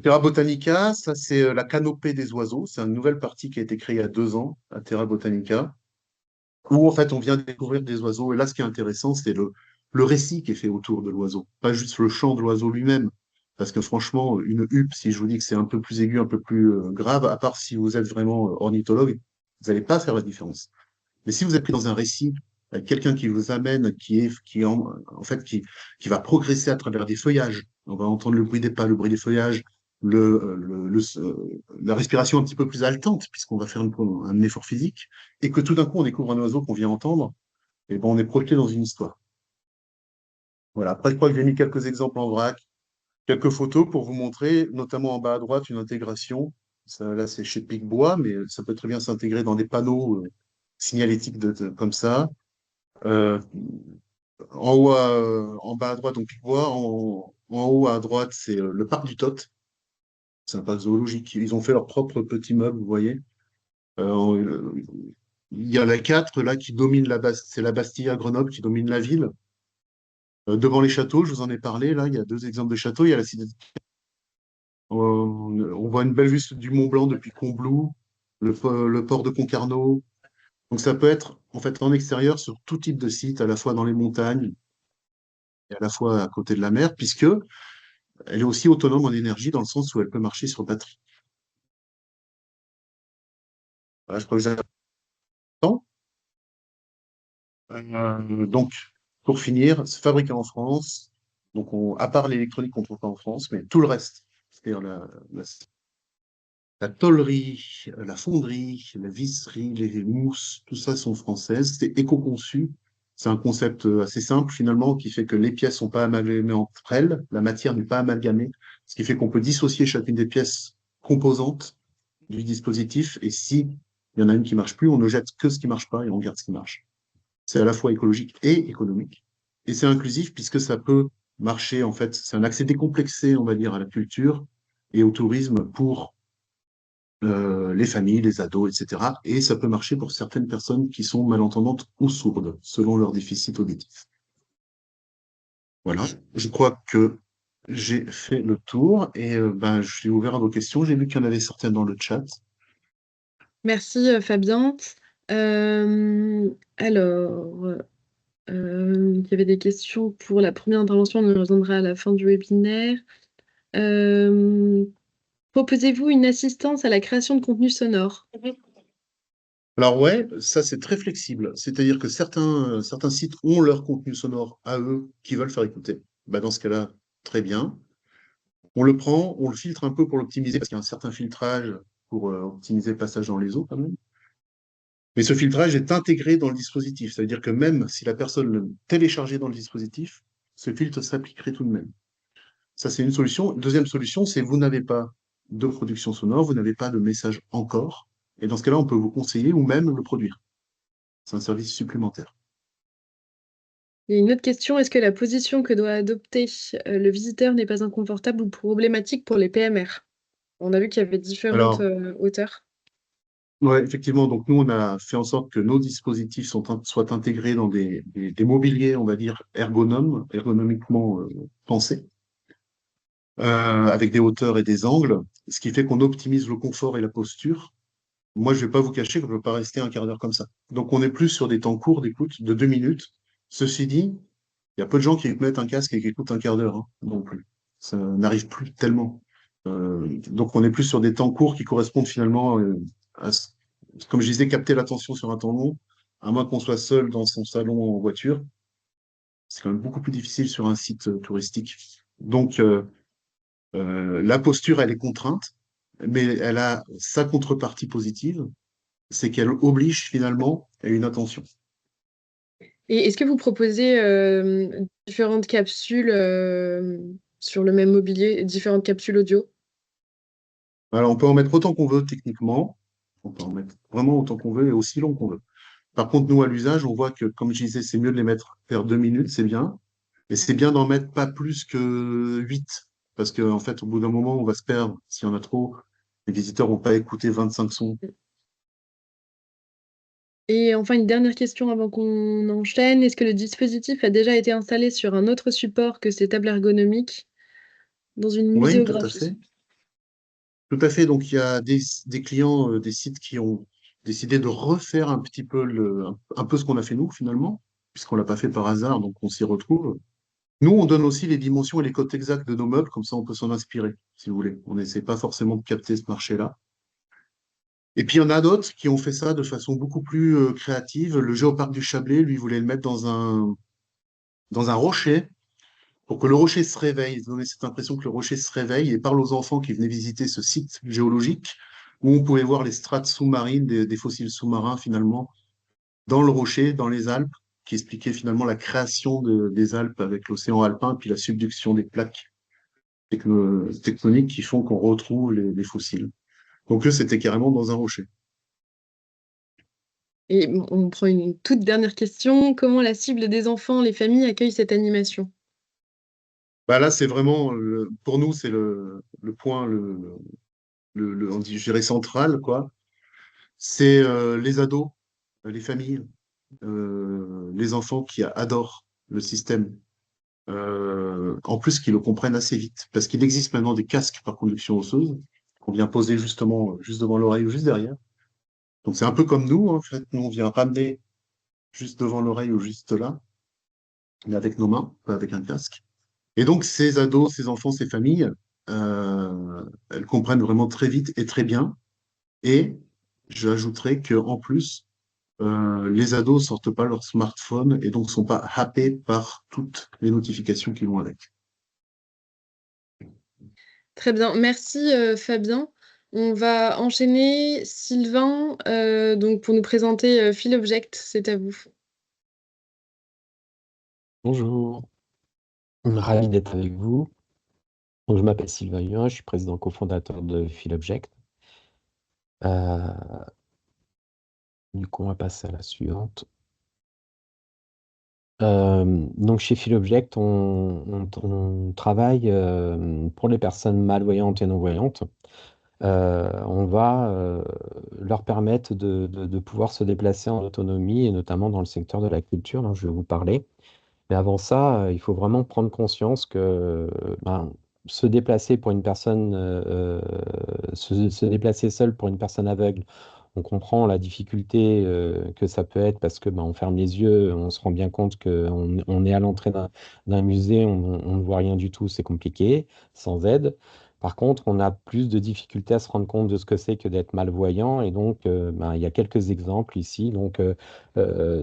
Terra Botanica, ça c'est la canopée des oiseaux. C'est une nouvelle partie qui a été créée il y a 2 ans à Terra Botanica, où en fait on vient découvrir des oiseaux. Et là, ce qui est intéressant, c'est le récit qui est fait autour de l'oiseau, pas juste le chant de l'oiseau lui-même. Parce que franchement, une huppe, si je vous dis que c'est un peu plus aigu, un peu plus grave, à part si vous êtes vraiment ornithologue, vous n'allez pas faire la différence. Mais si vous êtes pris dans un récit, avec quelqu'un qui vous amène, en fait, qui va progresser à travers des feuillages, on va entendre le bruit des pas, le bruit des feuillages, la respiration un petit peu plus haletante, puisqu'on va faire un effort physique, et que tout d'un coup, on découvre un oiseau qu'on vient entendre, et ben, on est projeté dans une histoire. Voilà. Après, je crois que j'ai mis quelques exemples en vrac, quelques photos pour vous montrer, notamment en bas à droite, une intégration. Ça, là, c'est chez Picbois, mais ça peut très bien s'intégrer dans des panneaux signalétiques comme ça. Euh, en bas à droite, on Picbois. En haut à droite, c'est le parc du Tot. C'est un parc zoologique. Ils ont fait leur propre petit meuble, vous voyez. Euh, il y a la 4 là qui domine c'est la Bastille à Grenoble qui domine la ville. Devant les châteaux, je vous en ai parlé, là, il y a 2 exemples de châteaux. Il y a la cité. On voit une belle vue du Mont Blanc depuis Combloux, le port de Concarneau. Donc ça peut être en fait en extérieur sur tout type de site, à la fois dans les montagnes et à la fois à côté de la mer, puisque elle est aussi autonome en énergie dans le sens où elle peut marcher sur batterie. Voilà, je crois que j'ai le temps. Donc, pour finir, c'est fabriqué en France. Donc, à part l'électronique qu'on ne trouve pas en France, mais tout le reste, c'est-à-dire la tôlerie, la fonderie, la visserie, les mousses, tout ça sont françaises. C'est éco-conçu C'est un concept assez simple finalement qui fait que les pièces sont pas amalgamées entre elles, la matière n'est pas amalgamée, ce qui fait qu'on peut dissocier chacune des pièces composantes du dispositif et si il y en a une qui marche plus, on ne jette que ce qui marche pas et on garde ce qui marche. C'est à la fois écologique et économique. Et c'est inclusif puisque ça peut marcher, en fait, c'est un accès décomplexé, on va dire, à la culture et au tourisme pour les familles, les ados, etc. Et ça peut marcher pour certaines personnes qui sont malentendantes ou sourdes, selon leur déficit auditif. Voilà, je crois que j'ai fait le tour et ben, je suis ouvert à vos questions. J'ai vu qu'il y en avait certaines dans le chat. Merci Fabien. Alors, il y avait des questions pour la première intervention, on y reviendra à la fin du webinaire. Proposez-vous une assistance à la création de contenu sonore? Alors ouais, ça c'est très flexible. C'est-à-dire que certains sites ont leur contenu sonore à eux qui veulent faire écouter. Bah, dans ce cas-là, très bien. On le prend, on le filtre un peu pour l'optimiser, parce qu'il y a un certain filtrage pour optimiser le passage dans les eaux quand même. Mais ce filtrage est intégré dans le dispositif. Ça veut dire que même si la personne le téléchargeait dans le dispositif, ce filtre s'appliquerait tout de même. Ça, c'est une solution. Deuxième solution, c'est vous n'avez pas de production sonore, vous n'avez pas de message encore. Et dans ce cas-là, on peut vous conseiller ou même le produire. C'est un service supplémentaire. Il y a une autre question, est-ce que la position que doit adopter le visiteur n'est pas inconfortable ou problématique pour les PMR? On a vu qu'il y avait différentes Alors, hauteurs. ouais, effectivement, donc nous, on a fait en sorte que nos dispositifs soient intégrés dans des mobiliers, on va dire, ergonomiquement pensés, avec des hauteurs et des angles, ce qui fait qu'on optimise le confort et la posture. Moi, je vais pas vous cacher que je ne peux pas rester un quart d'heure comme ça. Donc, on est plus sur des temps courts d'écoute de 2 minutes. Ceci dit, il y a peu de gens qui mettent un casque et qui écoutent un quart d'heure, hein, non plus. Ça n'arrive plus tellement. Donc, on est plus sur des temps courts qui correspondent finalement comme je disais, capter l'attention sur un temps long, à moins qu'on soit seul dans son salon en voiture. C'est quand même beaucoup plus difficile sur un site touristique. Donc, la posture, elle est contrainte, mais elle a sa contrepartie positive, c'est qu'elle oblige finalement à une attention. Et est-ce que vous proposez différentes capsules sur le même mobilier, différentes capsules audio? Alors, on peut en mettre autant qu'on veut techniquement, on peut en mettre vraiment autant qu'on veut et aussi long qu'on veut. Par contre, nous, à l'usage, on voit que, comme je disais, c'est mieux de les mettre vers 2 minutes, c'est bien. Et c'est bien d'en mettre pas plus que 8. Parce qu'en fait, au bout d'un moment, on va se perdre. S'il y en a trop, les visiteurs vont pas écouter 25 sons. Et enfin, une dernière question avant qu'on enchaîne. Est-ce que le dispositif a déjà été installé sur un autre support que ces tables ergonomiques dans une Oui, tout à muséographie? fait. Tout à fait. Donc, il y a des clients, des sites qui ont décidé de refaire un petit peu un peu ce qu'on a fait nous, finalement, puisqu'on l'a pas fait par hasard, donc on s'y retrouve. Nous, on donne aussi les dimensions et les cotes exactes de nos meubles, comme ça on peut s'en inspirer, si vous voulez. On n'essaie pas forcément de capter ce marché-là. Et puis il y en a d'autres qui ont fait ça de façon beaucoup plus créative. Le Géoparc du Chablais, lui, voulait le mettre dans un rocher pour que le rocher se réveille, donner cette impression que le rocher se réveille et parle aux enfants qui venaient visiter ce site géologique où on pouvait voir les strates sous-marines des fossiles sous-marins finalement dans le rocher, dans les Alpes, qui expliquait finalement la création des Alpes avec l'océan alpin, puis la subduction des plaques tectoniques qui font qu'on retrouve les fossiles. Donc eux, c'était carrément dans un rocher. Et on prend une toute dernière question. Comment la cible des enfants, les familles accueillent cette animation? Bah là, c'est vraiment, pour nous, c'est le point, je dirais central, quoi. C'est les ados, les familles, les enfants qui adorent le système. En plus, qui le comprennent assez vite, parce qu'il existe maintenant des casques par conduction osseuse qu'on vient poser justement juste devant l'oreille ou juste derrière. Donc c'est un peu comme nous, en fait. Nous, on vient ramener juste devant l'oreille ou juste là, mais avec nos mains, pas avec un casque. Et donc, ces ados, ces enfants, ces familles, elles comprennent vraiment très vite et très bien. Et j'ajouterais qu'en plus, les ados sortent pas leur smartphone et donc sont pas happés par toutes les notifications qui vont avec. Très bien, merci Fabien. On va enchaîner. Sylvain, donc pour nous présenter Philobject, c'est à vous. Bonjour, ravi d'être avec vous. Donc, je m'appelle Sylvain Huin, je suis président cofondateur de Philobject. Du coup, on va passer à la suivante. Donc, chez Philobject, on travaille pour les personnes malvoyantes et non-voyantes. On va leur permettre de pouvoir se déplacer en autonomie, et notamment dans le secteur de la culture, dont je vais vous parler. Mais avant ça, il faut vraiment prendre conscience que ben, se déplacer pour une personne, se déplacer seul pour une personne aveugle, on comprend la difficulté que ça peut être parce que ben, on ferme les yeux, on se rend bien compte qu'on est à l'entrée d'un musée, on ne voit rien du tout, c'est compliqué, sans aide. Par contre, on a plus de difficultés à se rendre compte de ce que c'est que d'être malvoyant. Et donc, ben, il y a quelques exemples ici. Donc,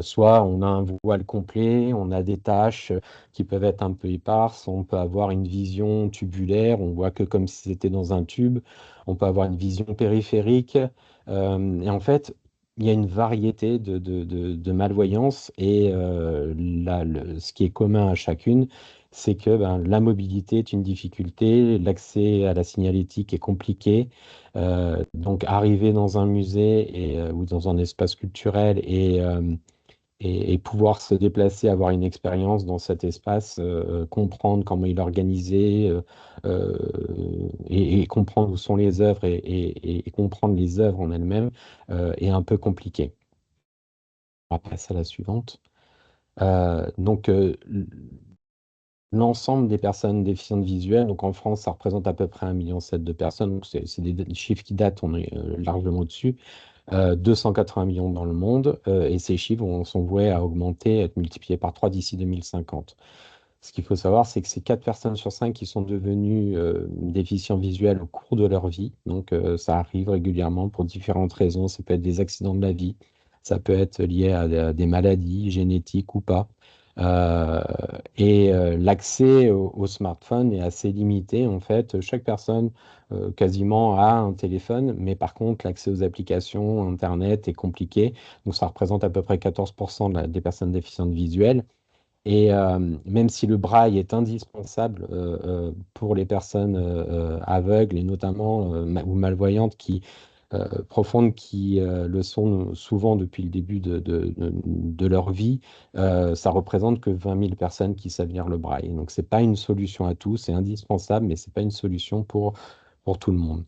soit on a un voile complet, on a des taches qui peuvent être un peu éparses, on peut avoir une vision tubulaire, on voit que comme si c'était dans un tube, on peut avoir une vision périphérique. Et en fait, il y a une variété de malvoyance et ce qui est commun à chacune, c'est que ben, la mobilité est une difficulté, l'accès à la signalétique est compliqué. Donc, arriver dans un musée ou dans un espace culturel et pouvoir se déplacer, avoir une expérience dans cet espace, comprendre comment il est organisé et comprendre où sont les œuvres et comprendre les œuvres en elles-mêmes est un peu compliqué. On va passer à la suivante. Donc, l'ensemble des personnes déficientes visuelles, donc en France, ça représente à peu près 1,7 million de personnes, donc c'est des chiffres qui datent, on est largement au-dessus. 280 millions dans le monde, et ces chiffres sont voués à augmenter, à être multipliés par 3 d'ici 2050. Ce qu'il faut savoir, c'est que c'est 4 personnes sur 5 qui sont devenues déficients visuels au cours de leur vie. Donc, ça arrive régulièrement pour différentes raisons. Ça peut être des accidents de la vie, ça peut être lié à des maladies génétiques ou pas. Euh, L'accès au smartphone est assez limité. En fait, chaque personne quasiment a un téléphone, mais par contre, l'accès aux applications Internet est compliqué. Donc, ça représente à peu près 14% des personnes déficientes visuelles. Et même si le braille est indispensable pour les personnes aveugles et notamment ou malvoyantes profondes qui le sont souvent depuis le début de leur vie, ça représente que 20 000 personnes qui savent lire le braille. Donc, ce n'est pas une solution à tout, c'est indispensable, mais ce n'est pas une solution pour tout le monde.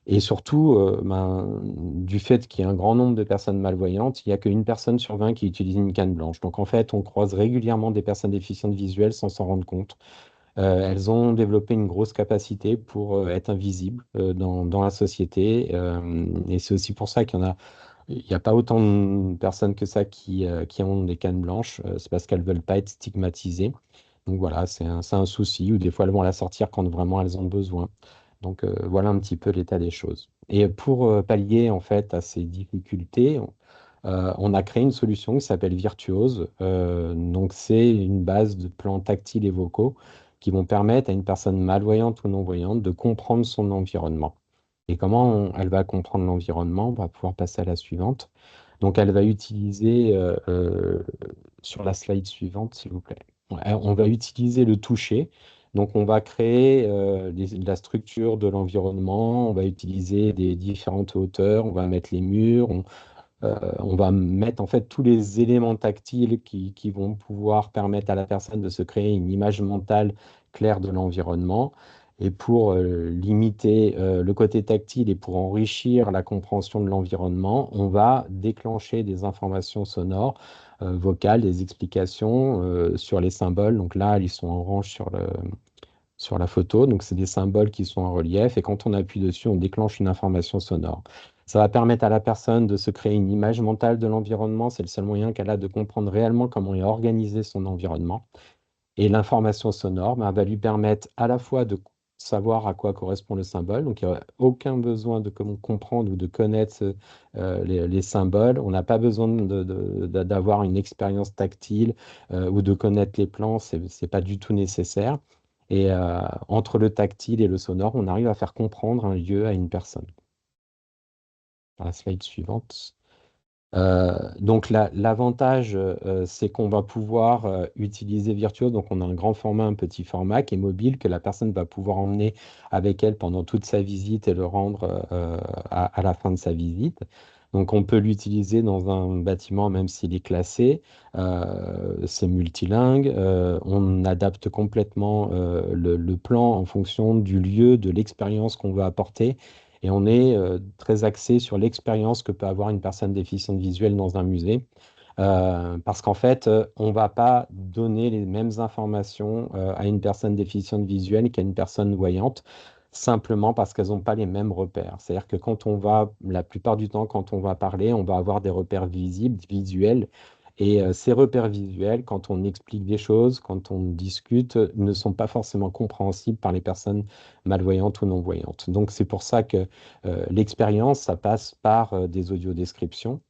Et surtout, ben, du fait qu'il y a un grand nombre de personnes malvoyantes, il n'y a qu'une personne sur 20 qui utilise une canne blanche. Donc en fait, on croise régulièrement des personnes déficientes visuelles sans s'en rendre compte. Elles ont développé une grosse capacité pour être invisibles dans la société. Et c'est aussi pour ça il n'y a pas autant de personnes que ça qui ont des cannes blanches. C'est parce qu'elles ne veulent pas être stigmatisées. Donc voilà, c'est un souci, ou des fois elles vont la sortir quand vraiment elles ont besoin. Donc voilà un petit peu l'état des choses. Et pour pallier en fait à ces difficultés, on a créé une solution qui s'appelle Virtuose. Donc c'est une base de plans tactiles et vocaux qui vont permettre à une personne malvoyante ou non-voyante de comprendre son environnement. Et comment elle va comprendre l'environnement? On va pouvoir passer à la suivante. Donc elle va utiliser, sur la slide suivante, s'il vous plaît, ouais, on va utiliser le toucher. Donc, on va créer la structure de l'environnement, on va utiliser des différentes hauteurs, on va mettre les murs, on va mettre en fait tous les éléments tactiles qui vont pouvoir permettre à la personne de se créer une image mentale claire de l'environnement. Et pour limiter le côté tactile et pour enrichir la compréhension de l'environnement, on va déclencher des informations sonores, vocales, des explications sur les symboles. Donc là, ils sont orange sur la photo. Donc, c'est des symboles qui sont en relief. Et quand on appuie dessus, on déclenche une information sonore. Ça va permettre à la personne de se créer une image mentale de l'environnement. C'est le seul moyen qu'elle a de comprendre réellement comment est organisé son environnement. Et l'information sonore va lui permettre à la fois de savoir à quoi correspond le symbole. Donc, il n'y a aucun besoin de comprendre ou de connaître les symboles. On n'a pas besoin d'avoir une expérience tactile ou de connaître les plans. Ce n'est pas du tout nécessaire. Et entre le tactile et le sonore, on arrive à faire comprendre un lieu à une personne. La slide suivante. Donc l'avantage, c'est qu'on va pouvoir utiliser Virtuose. Donc on a un grand format, un petit format qui est mobile, que la personne va pouvoir emmener avec elle pendant toute sa visite et le rendre à la fin de sa visite. Donc on peut l'utiliser dans un bâtiment même s'il est classé. C'est multilingue. On adapte complètement le plan en fonction du lieu, de l'expérience qu'on veut apporter. Et on est très axé sur l'expérience que peut avoir une personne déficiente visuelle dans un musée. Parce qu'en fait, on ne va pas donner les mêmes informations à une personne déficiente visuelle qu'à une personne voyante, simplement parce qu'elles n'ont pas les mêmes repères. C'est-à-dire que la plupart du temps, quand on va parler, on va avoir des repères visibles, visuels. Et ces repères visuels, quand on explique des choses, quand on discute, ne sont pas forcément compréhensibles par les personnes malvoyantes ou non-voyantes. Donc c'est pour ça que l'expérience, ça passe par des audiodescriptions.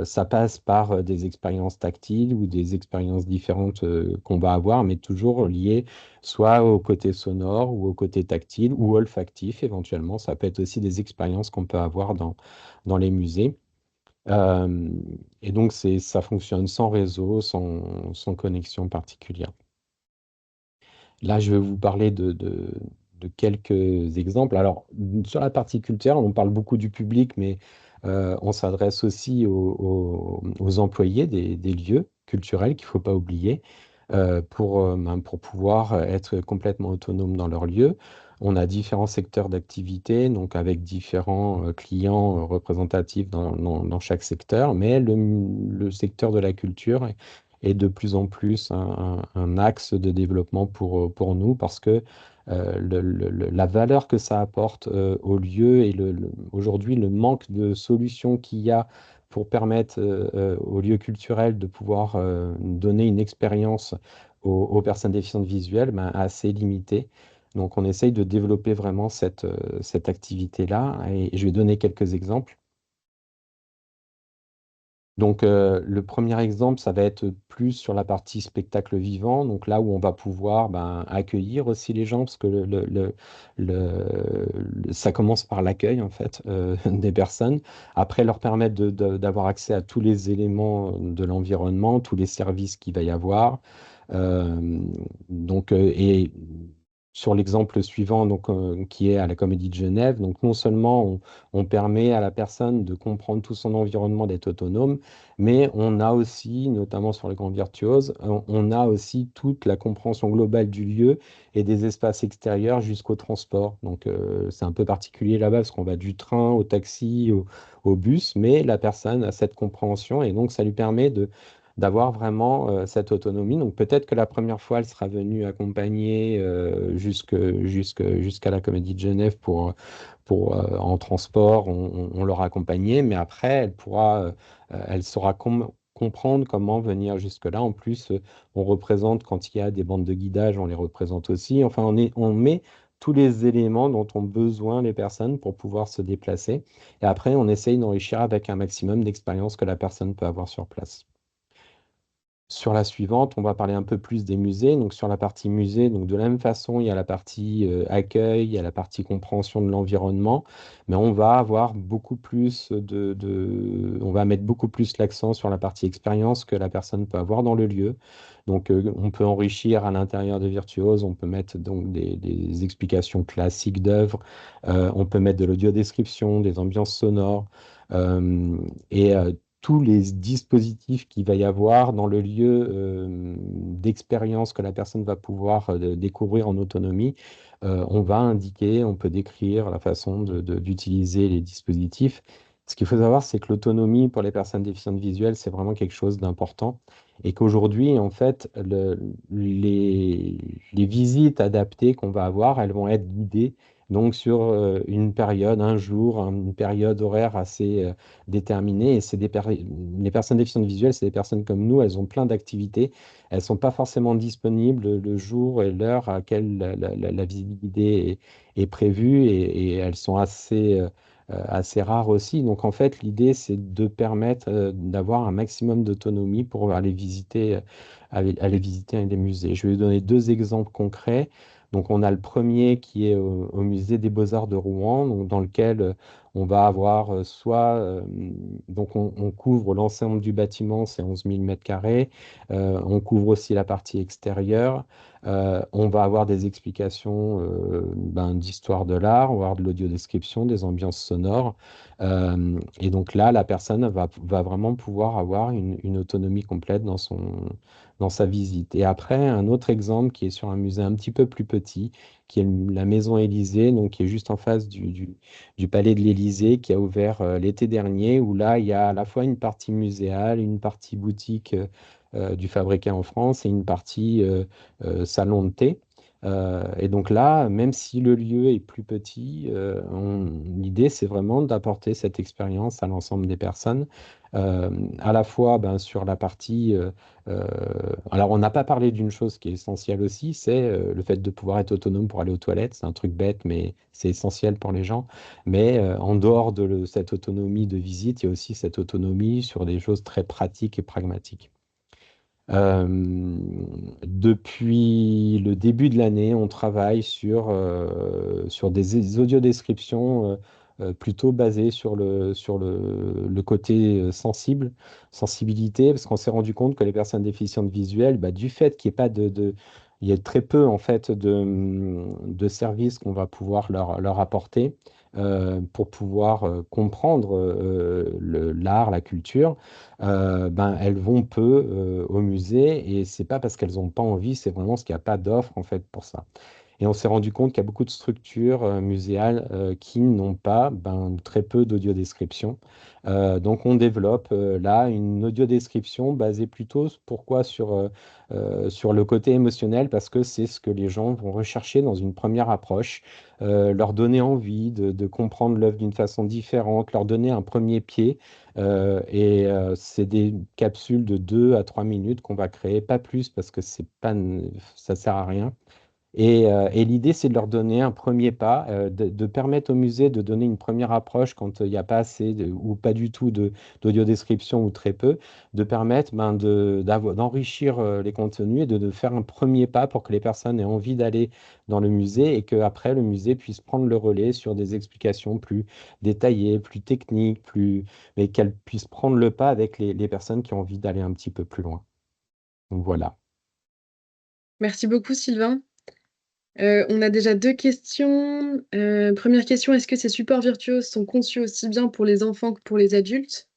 Ça passe par des expériences tactiles ou des expériences différentes qu'on va avoir, mais toujours liées soit au côté sonore ou au côté tactile ou olfactif éventuellement. Ça peut être aussi des expériences qu'on peut avoir dans les musées. Euh, et donc, ça fonctionne sans réseau, sans connexion particulière. Là, je vais vous parler de quelques exemples. Alors, sur la partie culturelle, on parle beaucoup du public, mais on s'adresse aussi aux employés des lieux culturels qu'il ne faut pas oublier pour pouvoir être complètement autonomes dans leur lieu. On a différents secteurs d'activité, donc avec différents clients représentatifs dans chaque secteur, mais le secteur de la culture est de plus en plus un axe de développement pour nous parce que la valeur que ça apporte au lieu et aujourd'hui le manque de solutions qu'il y a pour permettre aux lieux culturels de pouvoir donner une expérience aux personnes déficientes visuelles ben, assez limité. Donc on essaye de développer vraiment cette activité-là et je vais donner quelques exemples. Donc, le premier exemple, ça va être plus sur la partie spectacle vivant, donc là où on va pouvoir ben, accueillir aussi les gens, parce que ça commence par l'accueil en fait des personnes. Après, leur permettre d'avoir accès à tous les éléments de l'environnement, tous les services qu'il va y avoir. Euh, et sur l'exemple suivant, donc, qui est à la Comédie de Genève, donc non seulement on permet à la personne de comprendre tout son environnement, d'être autonome, mais on a aussi, notamment sur les grands virtuoses, on a aussi toute la compréhension globale du lieu et des espaces extérieurs jusqu'au transport. Donc c'est un peu particulier là-bas parce qu'on va du train au taxi, au bus, mais la personne a cette compréhension et donc ça lui permet d'avoir vraiment cette autonomie. Donc peut-être que la première fois, elle sera venue accompagnée jusqu'à la Comédie de Genève en transport, on l'aura accompagnée, mais après, elle saura comprendre comment venir jusque-là. En plus, on représente, quand il y a des bandes de guidage, on les représente aussi. Enfin, on met tous les éléments dont ont besoin les personnes pour pouvoir se déplacer. Et après, on essaye d'enrichir avec un maximum d'expérience que la personne peut avoir sur place. Sur la suivante, on va parler un peu plus des musées. Donc sur la partie musée, donc de la même façon, il y a la partie accueil, il y a la partie compréhension de l'environnement, mais on va avoir beaucoup plus on va mettre beaucoup plus l'accent sur la partie expérience que la personne peut avoir dans le lieu. Donc on peut enrichir à l'intérieur de Virtuose, on peut mettre donc des explications classiques d'œuvres, on peut mettre de l'audiodescription, des ambiances sonores. Et tous les dispositifs qu'il va y avoir dans le lieu d'expérience que la personne va pouvoir découvrir en autonomie, on va indiquer, on peut décrire la façon d'utiliser les dispositifs. Ce qu'il faut savoir, c'est que l'autonomie pour les personnes déficientes visuelles, c'est vraiment quelque chose d'important et qu'aujourd'hui, en fait, les visites adaptées qu'on va avoir, elles vont être guidées donc sur une période, un jour, une période horaire assez déterminées. Et les personnes déficientes visuelles, c'est des personnes comme nous, elles ont plein d'activités. Elles ne sont pas forcément disponibles le jour et l'heure à laquelle la visite guidée est prévue et elles sont assez rares aussi. Donc en fait, l'idée, c'est de permettre d'avoir un maximum d'autonomie pour aller visiter des musées. Je vais vous donner deux exemples concrets. Donc on a le premier qui est au musée des Beaux-Arts de Rouen, donc, dans lequel On va avoir donc on couvre l'ensemble du bâtiment, c'est 11 000 m². On couvre aussi la partie extérieure. On va avoir des explications d'histoire de l'art, on va avoir de l'audiodescription, des ambiances sonores. Et donc là, la personne va vraiment pouvoir avoir une autonomie complète dans sa visite. Et après, un autre exemple qui est sur un musée un petit peu plus petit, qui est la Maison Élysée, donc qui est juste en face du Palais de l'Élysée, qui a ouvert l'été dernier, où là, il y a à la fois une partie muséale, une partie boutique du fabriqué en France et une partie salon de thé. Et donc là, même si le lieu est plus petit, l'idée, c'est vraiment d'apporter cette expérience à l'ensemble des personnes, à la fois sur la partie... alors, on n'a pas parlé d'une chose qui est essentielle aussi, c'est le fait de pouvoir être autonome pour aller aux toilettes. C'est un truc bête, mais c'est essentiel pour les gens. Mais en dehors de cette autonomie de visite, il y a aussi cette autonomie sur des choses très pratiques et pragmatiques. Depuis le début de l'année, on travaille sur des audiodescriptions plutôt basées sur le côté sensibilité, parce qu'on s'est rendu compte que les personnes déficientes visuelles, du fait qu'il n'y ait pas il y a très peu en fait de services qu'on va pouvoir leur apporter pour pouvoir comprendre l'art, la culture. Elles vont peu au musée et c'est pas parce qu'elles n'ont pas envie, c'est vraiment parce qu'il n'y a pas d'offre en fait pour ça. Et on s'est rendu compte qu'il y a beaucoup de structures muséales qui n'ont pas très peu d'audiodescription. Donc on développe là une audiodescription basée plutôt sur le côté émotionnel parce que c'est ce que les gens vont rechercher dans une première approche, leur donner envie de comprendre l'œuvre d'une façon différente, leur donner un premier pied. C'est des capsules de 2 à 3 minutes qu'on va créer, pas plus parce que ça sert à rien. Et l'idée, c'est de leur donner un premier pas, de permettre au musée de donner une première approche quand il n'y a pas assez ou pas du tout d'audiodescription ou très peu, de permettre d'enrichir les contenus et de faire un premier pas pour que les personnes aient envie d'aller dans le musée et qu'après, le musée puisse prendre le relais sur des explications plus détaillées, plus techniques, mais qu'elles puissent prendre le pas avec les personnes qui ont envie d'aller un petit peu plus loin. Donc voilà. Merci beaucoup, Sylvain. On a déjà 2 questions. Première question, est-ce que ces supports virtuoses sont conçus aussi bien pour les enfants que pour les adultes?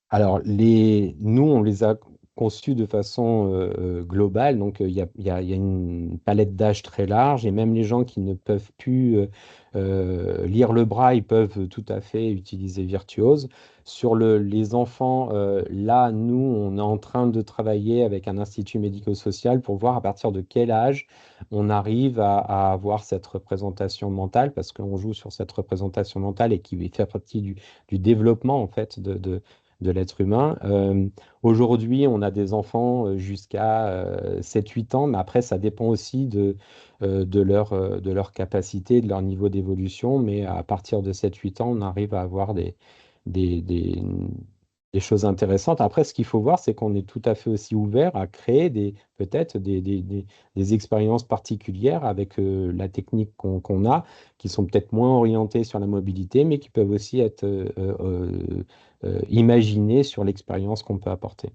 Alors, nous, on les a conçus de façon globale. Donc, il y a une palette d'âge très large et même les gens qui ne peuvent plus lire le braille peuvent tout à fait utiliser Virtuose. Sur les enfants, là, nous, on est en train de travailler avec un institut médico-social pour voir à partir de quel âge on arrive à avoir cette représentation mentale, parce qu'on joue sur cette représentation mentale et qui fait partie du développement, en fait, de l'être humain. Aujourd'hui, on a des enfants jusqu'à 7-8 ans, mais après, ça dépend aussi de leur capacité, de leur niveau d'évolution. Mais à partir de 7-8 ans, on arrive à avoir des, des- des choses intéressantes. Après, ce qu'il faut voir, c'est qu'on est tout à fait aussi ouvert à créer peut-être des expériences particulières avec la technique qu'on a, qui sont peut-être moins orientées sur la mobilité, mais qui peuvent aussi être imaginées sur l'expérience qu'on peut apporter.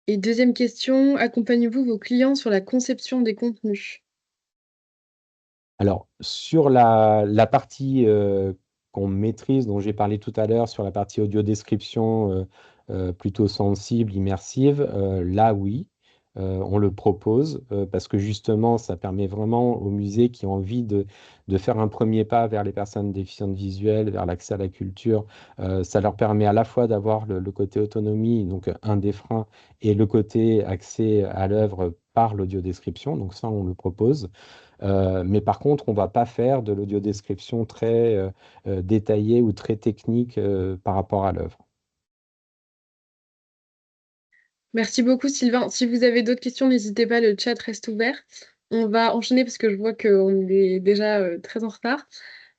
Et deuxième question, accompagnez-vous vos clients sur la conception des contenus? Alors, sur la partie qu'on maîtrise, dont j'ai parlé tout à l'heure, sur la partie audio-description plutôt sensible, immersive, là, oui, on le propose parce que justement, ça permet vraiment aux musées qui ont envie de faire un premier pas vers les personnes déficientes visuelles, vers l'accès à la culture. Ça leur permet à la fois d'avoir le côté autonomie, donc un des freins, et le côté accès à l'œuvre par l'audio-description. Donc ça, on le propose. Mais par contre, on ne va pas faire de l'audiodescription très détaillée ou très technique par rapport à l'œuvre. Merci beaucoup, Sylvain. Si vous avez d'autres questions, n'hésitez pas, le chat reste ouvert. On va enchaîner parce que je vois qu'on est déjà très en retard.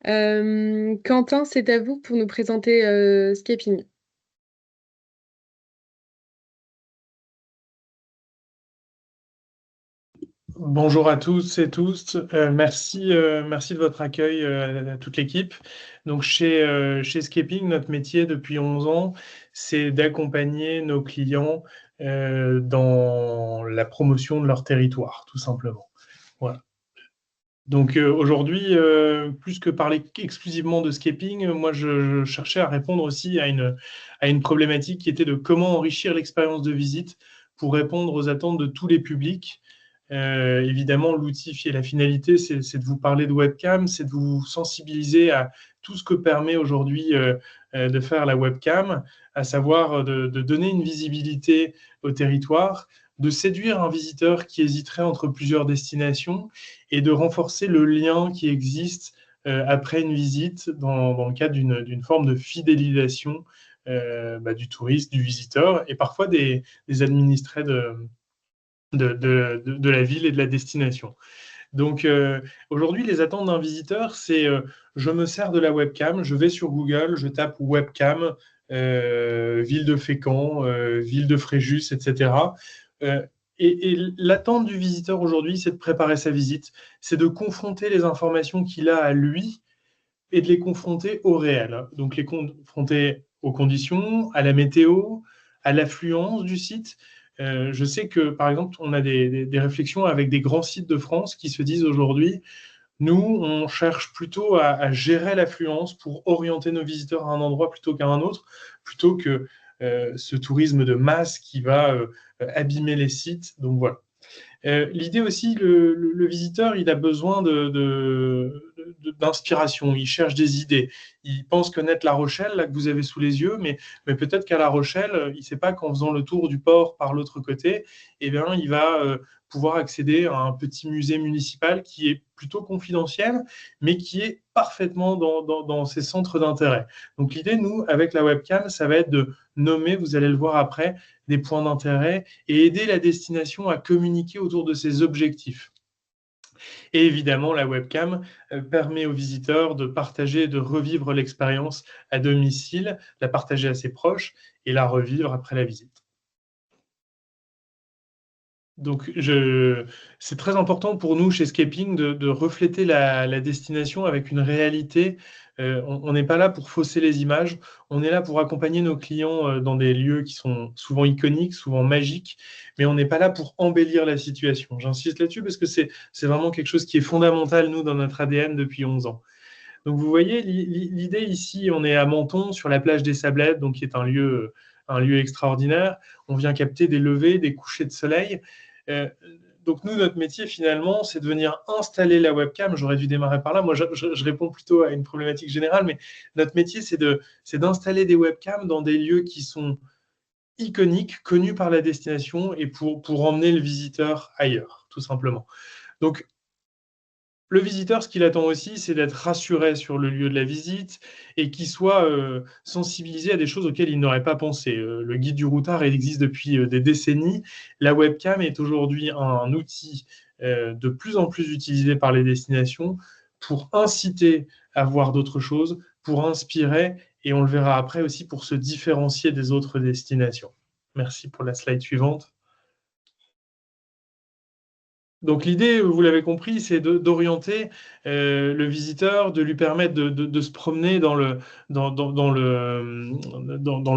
Quentin, c'est à vous pour nous présenter Scaping. Bonjour à tous et tous. Merci de votre accueil à toute l'équipe. Donc chez Scaping, notre métier depuis 11 ans, c'est d'accompagner nos clients dans la promotion de leur territoire, tout simplement. Voilà. Donc aujourd'hui, plus que parler exclusivement de Scaping, moi je cherchais à répondre aussi à une problématique qui était de comment enrichir l'expérience de visite pour répondre aux attentes de tous les publics. Évidemment, l'outil et la finalité, c'est de vous parler de webcam, c'est de vous sensibiliser à tout ce que permet aujourd'hui de faire la webcam, à savoir de donner une visibilité au territoire, de séduire un visiteur qui hésiterait entre plusieurs destinations et de renforcer le lien qui existe après une visite dans le cadre d'une forme de fidélisation du touriste, du visiteur et parfois des administrés de la ville et de la destination. Donc aujourd'hui, les attentes d'un visiteur, c'est je me sers de la webcam, je vais sur Google, je tape webcam, ville de Fécamp, ville de Fréjus, etc. Et l'attente du visiteur aujourd'hui, c'est de préparer sa visite, c'est de confronter les informations qu'il a à lui et de les confronter au réel. Donc les confronter aux conditions, à la météo, à l'affluence du site. Je sais que, par exemple, on a des réflexions avec des grands sites de France qui se disent aujourd'hui, nous, on cherche plutôt à gérer l'affluence pour orienter nos visiteurs à un endroit plutôt qu'à un autre, plutôt que ce tourisme de masse qui va abîmer les sites. Donc voilà. L'idée aussi, le visiteur, il a besoin d'inspiration, il cherche des idées. Il pense connaître La Rochelle, là, que vous avez sous les yeux, mais peut-être qu'à La Rochelle, il ne sait pas qu'en faisant le tour du port par l'autre côté, eh bien, il va pouvoir accéder à un petit musée municipal qui est plutôt confidentiel, mais qui est parfaitement dans ses centres d'intérêt. Donc l'idée, nous, avec la webcam, ça va être de nommer, vous allez le voir après, des points d'intérêt et aider la destination à communiquer autour de ses objectifs. Et évidemment, la webcam permet aux visiteurs de partager et de revivre l'expérience à domicile, la partager à ses proches et la revivre après la visite. Donc, c'est très important pour nous chez Scaping de refléter la destination avec une réalité. On n'est pas là pour fausser les images, on est là pour accompagner nos clients dans des lieux qui sont souvent iconiques, souvent magiques, mais on n'est pas là pour embellir la situation. J'insiste là-dessus parce que c'est vraiment quelque chose qui est fondamental, nous, dans notre ADN depuis 11 ans. Donc, vous voyez, l'idée ici, on est à Menton, sur la plage des Sablettes, donc qui est un lieu extraordinaire. On vient capter des levées, des couchers de soleil. Donc nous, notre métier finalement, c'est de venir installer la webcam. J'aurais dû démarrer par là. Moi, je réponds plutôt à une problématique générale, mais notre métier, c'est d'installer des webcams dans des lieux qui sont iconiques, connus par la destination et pour emmener le visiteur ailleurs, tout simplement. Donc, le visiteur, ce qu'il attend aussi, c'est d'être rassuré sur le lieu de la visite et qu'il soit sensibilisé à des choses auxquelles il n'aurait pas pensé. Le guide du routard, il existe depuis des décennies. La webcam est aujourd'hui un outil de plus en plus utilisé par les destinations pour inciter à voir d'autres choses, pour inspirer, et on le verra après aussi pour se différencier des autres destinations. Merci pour la slide suivante. Donc l'idée, vous l'avez compris, c'est d'orienter le visiteur, de lui permettre de se promener dans le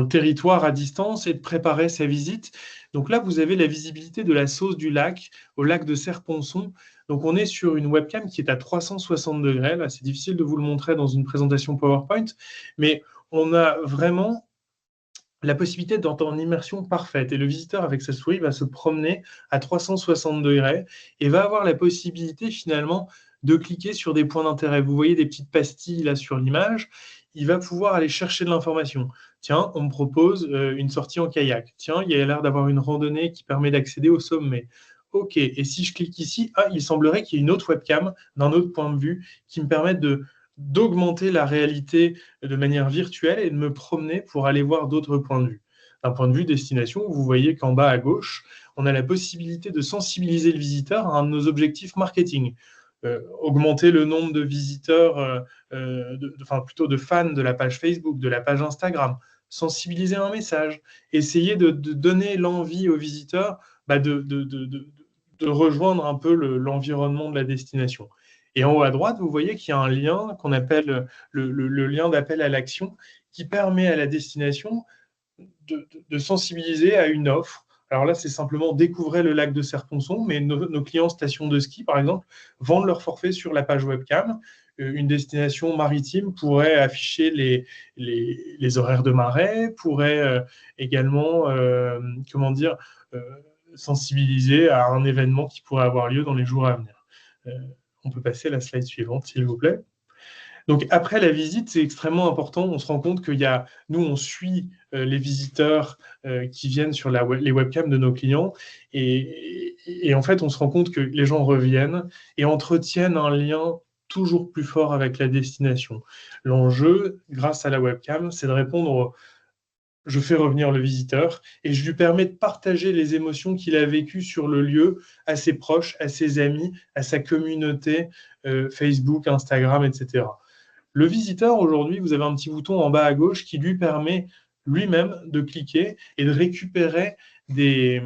territoire à distance et de préparer sa visite. Donc là, vous avez la visibilité de la Sausse du lac, au lac de Serponçon. Donc on est sur une webcam qui est à 360 degrés. Là, c'est difficile de vous le montrer dans une présentation PowerPoint, mais on a vraiment la possibilité d'être en immersion parfaite. Et le visiteur, avec sa souris, va se promener à 360 degrés et va avoir la possibilité, finalement, de cliquer sur des points d'intérêt. Vous voyez des petites pastilles, là, sur l'image. Il va pouvoir aller chercher de l'information. Tiens, on me propose une sortie en kayak. Tiens, il y a l'air d'avoir une randonnée qui permet d'accéder au sommet. OK, et si je clique ici, il semblerait qu'il y ait une autre webcam d'un autre point de vue qui me permette d'augmenter la réalité de manière virtuelle et de me promener pour aller voir d'autres points de vue. D'un point de vue destination, vous voyez qu'en bas à gauche, on a la possibilité de sensibiliser le visiteur à un de nos objectifs marketing. Augmenter le nombre de visiteurs, plutôt de fans de la page Facebook, de la page Instagram, sensibiliser un message, essayer de donner l'envie aux visiteurs rejoindre un peu l'environnement de la destination. Et en haut à droite, vous voyez qu'il y a un lien qu'on appelle le lien d'appel à l'action qui permet à la destination de sensibiliser à une offre. Alors là, c'est simplement découvrir le lac de Serponçon, mais nos clients stations de ski, par exemple, vendent leur forfait sur la page webcam. Une destination maritime pourrait afficher les horaires de marée, pourrait également, comment dire, sensibiliser à un événement qui pourrait avoir lieu dans les jours à venir. On peut passer à la slide suivante, s'il vous plaît. Donc, après la visite, c'est extrêmement important. On se rend compte nous, on suit les visiteurs qui viennent sur les webcams de nos clients. Et en fait, on se rend compte que les gens reviennent et entretiennent un lien toujours plus fort avec la destination. L'enjeu, grâce à la webcam, c'est de répondre je fais revenir le visiteur et je lui permets de partager les émotions qu'il a vécues sur le lieu à ses proches, à ses amis, à sa communauté Facebook, Instagram, etc. Le visiteur, aujourd'hui, vous avez un petit bouton en bas à gauche qui lui permet lui-même de cliquer et de récupérer des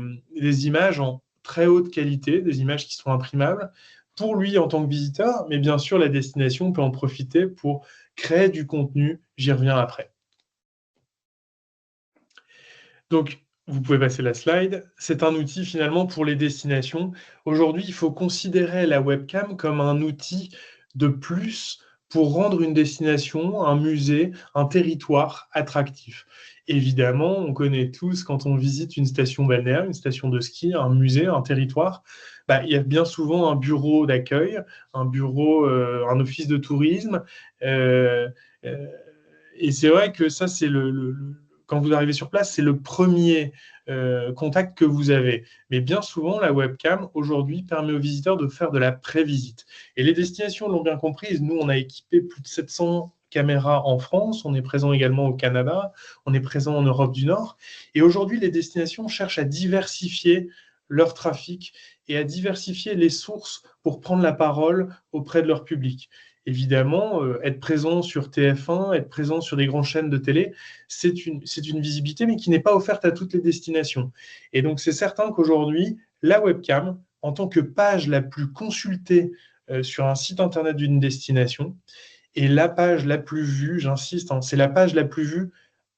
images en très haute qualité, des images qui sont imprimables, pour lui en tant que visiteur, mais bien sûr, la destination peut en profiter pour créer du contenu. J'y reviens après. Donc, vous pouvez passer la slide. C'est un outil finalement pour les destinations. Aujourd'hui, il faut considérer la webcam comme un outil de plus pour rendre une destination, un musée, un territoire attractif. Évidemment, on connaît tous quand on visite une station balnéaire, une station de ski, un musée, un territoire, il y a bien souvent un bureau d'accueil, un bureau, un office de tourisme. Et c'est vrai que ça, c'est quand vous arrivez sur place, c'est le premier contact que vous avez. Mais bien souvent, la webcam, aujourd'hui, permet aux visiteurs de faire de la pré-visite. Et les destinations l'ont bien comprise. Nous, on a équipé plus de 700 caméras en France. On est présent également au Canada. On est présent en Europe du Nord. Et aujourd'hui, les destinations cherchent à diversifier leur trafic et à diversifier les sources pour prendre la parole auprès de leur public. Évidemment, être présent sur TF1, être présent sur des grandes chaînes de télé, c'est une visibilité, mais qui n'est pas offerte à toutes les destinations. Et donc, c'est certain qu'aujourd'hui, la webcam, en tant que page la plus consultée sur un site internet d'une destination, est la page la plus vue, j'insiste, c'est la page la plus vue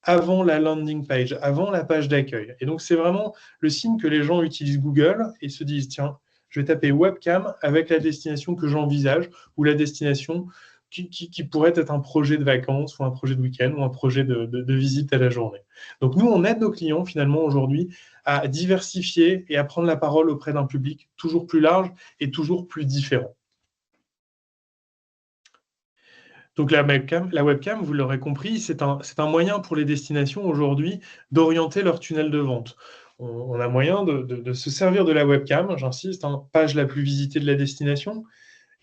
avant la landing page, avant la page d'accueil. Et donc, c'est vraiment le signe que les gens utilisent Google et se disent, tiens, je vais taper webcam avec la destination que j'envisage ou la destination qui pourrait être un projet de vacances ou un projet de week-end ou un projet de visite à la journée. Donc, nous, on aide nos clients finalement aujourd'hui à diversifier et à prendre la parole auprès d'un public toujours plus large et toujours plus différent. Donc la webcam, vous l'aurez compris, c'est un moyen pour les destinations aujourd'hui d'orienter leur tunnel de vente. On a moyen de se servir de la webcam, j'insiste, page la plus visitée de la destination,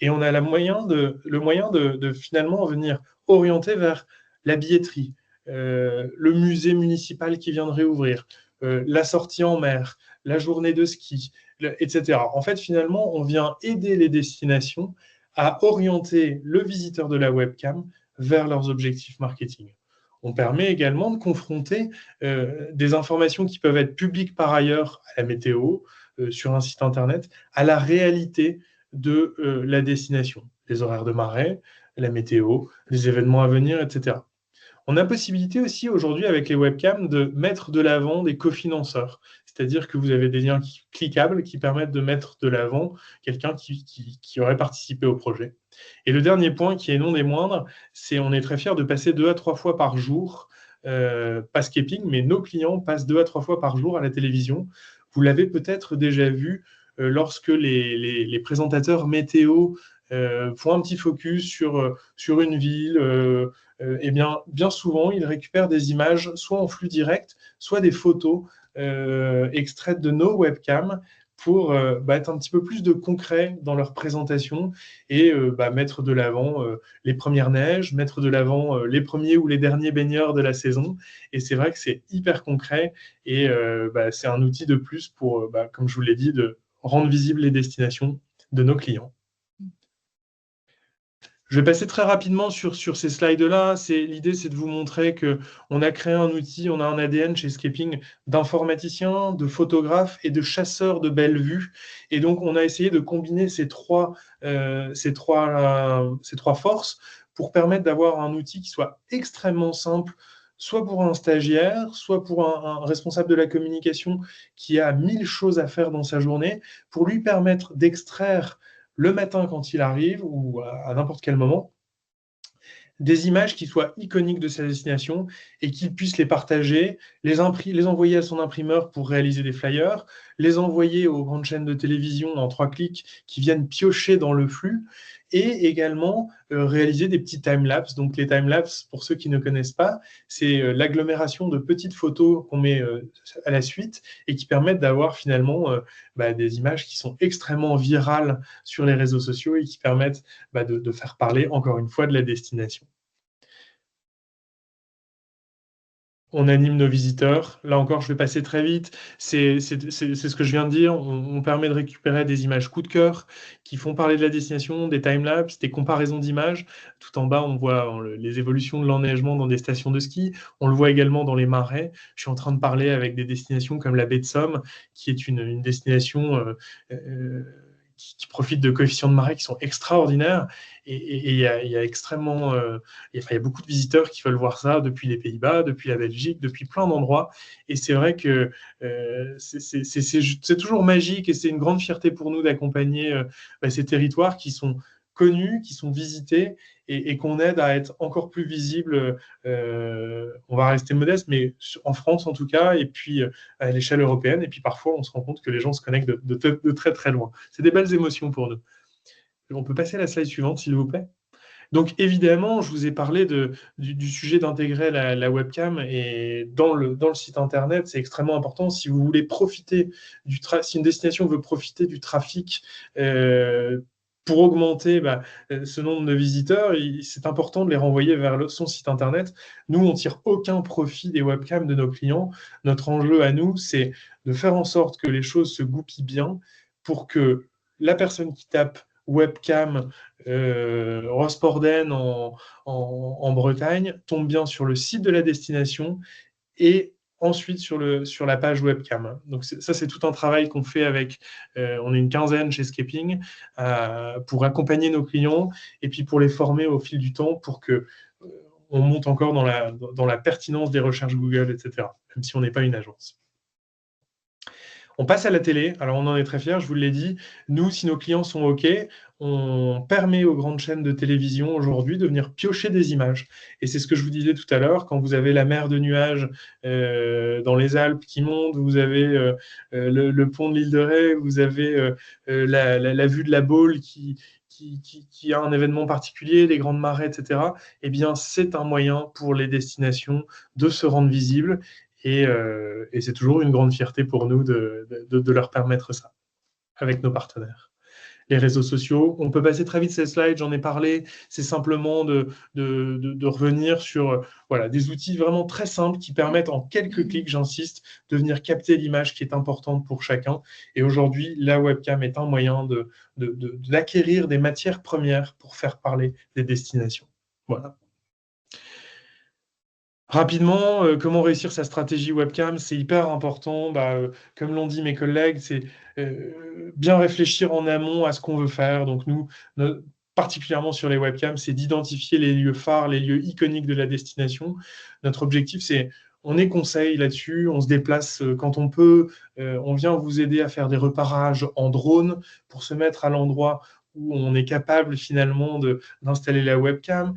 et on a le moyen de finalement venir orienter vers la billetterie, le musée municipal qui vient de réouvrir, la sortie en mer, la journée de ski, etc. En fait, finalement, on vient aider les destinations à orienter le visiteur de la webcam vers leurs objectifs marketing. On permet également de confronter des informations qui peuvent être publiques par ailleurs à la météo, sur un site internet, à la réalité de la destination, les horaires de marée, la météo, les événements à venir, etc. On a possibilité aussi aujourd'hui avec les webcams de mettre de l'avant des cofinanceurs, c'est-à-dire que vous avez des liens cliquables qui permettent de mettre de l'avant quelqu'un qui aurait participé au projet. Et le dernier point, qui est non des moindres, c'est on est très fiers de passer 2 à 3 fois par jour, pas Scaping, mais nos clients passent 2 à 3 fois par jour à la télévision. Vous l'avez peut-être déjà vu lorsque les présentateurs météo font un petit focus sur une ville, eh bien souvent, ils récupèrent des images soit en flux direct, soit des photos extraites de nos webcams pour être un petit peu plus de concret dans leur présentation et mettre de l'avant les premières neiges, mettre de l'avant les premiers ou les derniers baigneurs de la saison. Et c'est vrai que c'est hyper concret et c'est un outil de plus pour, comme je vous l'ai dit, de rendre visibles les destinations de nos clients. Je vais passer très rapidement sur ces slides-là. L'idée, c'est de vous montrer qu'on a créé un outil, on a un ADN chez Scaping d'informaticiens, de photographes et de chasseurs de belles vues. Et donc, on a essayé de combiner ces trois forces pour permettre d'avoir un outil qui soit extrêmement simple, soit pour un stagiaire, soit pour un responsable de la communication qui a 1000 choses à faire dans sa journée, pour lui permettre d'extraire le matin quand il arrive ou à n'importe quel moment, des images qui soient iconiques de sa destination et qu'il puisse les partager, les envoyer à son imprimeur pour réaliser des flyers, les envoyer aux grandes chaînes de télévision en 3 clics qui viennent piocher dans le flux et également réaliser des petits timelapses. Donc les timelapses, pour ceux qui ne connaissent pas, c'est l'agglomération de petites photos qu'on met à la suite et qui permettent d'avoir finalement des images qui sont extrêmement virales sur les réseaux sociaux et qui permettent de faire parler encore une fois de la destination. On anime nos visiteurs. Là encore, je vais passer très vite. C'est ce que je viens de dire. On permet de récupérer des images coup de cœur qui font parler de la destination, des timelapses, des comparaisons d'images. Tout en bas, on voit les évolutions de l'enneigement dans des stations de ski. On le voit également dans les marais. Je suis en train de parler avec des destinations comme la baie de Somme, qui est une destination qui profitent de coefficients de marée qui sont extraordinaires. Et il y a extrêmement, il y a beaucoup de visiteurs qui veulent voir ça depuis les Pays-Bas, depuis la Belgique, depuis plein d'endroits. Et c'est vrai que c'est toujours magique et c'est une grande fierté pour nous d'accompagner ces territoires qui sont connus, qui sont visités et qu'on aide à être encore plus visibles. On va rester modeste, mais en France en tout cas, et puis à l'échelle européenne. Et puis parfois, on se rend compte que les gens se connectent de très très loin. C'est des belles émotions pour nous. On peut passer à la slide suivante, s'il vous plaît. Donc évidemment, je vous ai parlé du sujet d'intégrer la webcam et dans le site internet, c'est extrêmement important. Si vous voulez profiter si une destination veut profiter du trafic pour augmenter ce nombre de visiteurs, c'est important de les renvoyer vers son site internet. Nous, on ne tire aucun profit des webcams de nos clients. Notre enjeu à nous, c'est de faire en sorte que les choses se goupillent bien pour que la personne qui tape webcam Rosporden en Bretagne tombe bien sur le site de la destination et ensuite sur la page webcam. Donc ça, c'est tout un travail qu'on fait avec, on est une quinzaine chez Scaping, pour accompagner nos clients et puis pour les former au fil du temps pour que on monte encore dans la pertinence des recherches Google, etc., même si on n'est pas une agence. On passe à la télé. Alors, on en est très fiers, je vous l'ai dit. Nous, si nos clients sont OK, on permet aux grandes chaînes de télévision aujourd'hui de venir piocher des images. Et c'est ce que je vous disais tout à l'heure, quand vous avez la mer de nuages dans les Alpes qui monte, vous avez le pont de l'île de Ré, vous avez la vue de la Baule qui a un événement particulier, les grandes marées, etc., eh bien, c'est un moyen pour les destinations de se rendre visibles. Et c'est toujours une grande fierté pour nous de leur permettre ça, avec nos partenaires. Les réseaux sociaux, on peut passer très vite ces slides, j'en ai parlé, c'est simplement de revenir sur des outils vraiment très simples qui permettent en quelques clics, j'insiste, de venir capter l'image qui est importante pour chacun. Et aujourd'hui, la webcam est un moyen d'acquérir des matières premières pour faire parler des destinations. Voilà. Rapidement, comment réussir sa stratégie webcam, c'est hyper important. Comme l'ont dit mes collègues, c'est bien réfléchir en amont à ce qu'on veut faire. Donc nous, particulièrement sur les webcams, c'est d'identifier les lieux phares, les lieux iconiques de la destination. Notre objectif, c'est on est conseil là-dessus, on se déplace quand on peut, on vient vous aider à faire des reparages en drone pour se mettre à l'endroit où on est capable finalement d'installer la webcam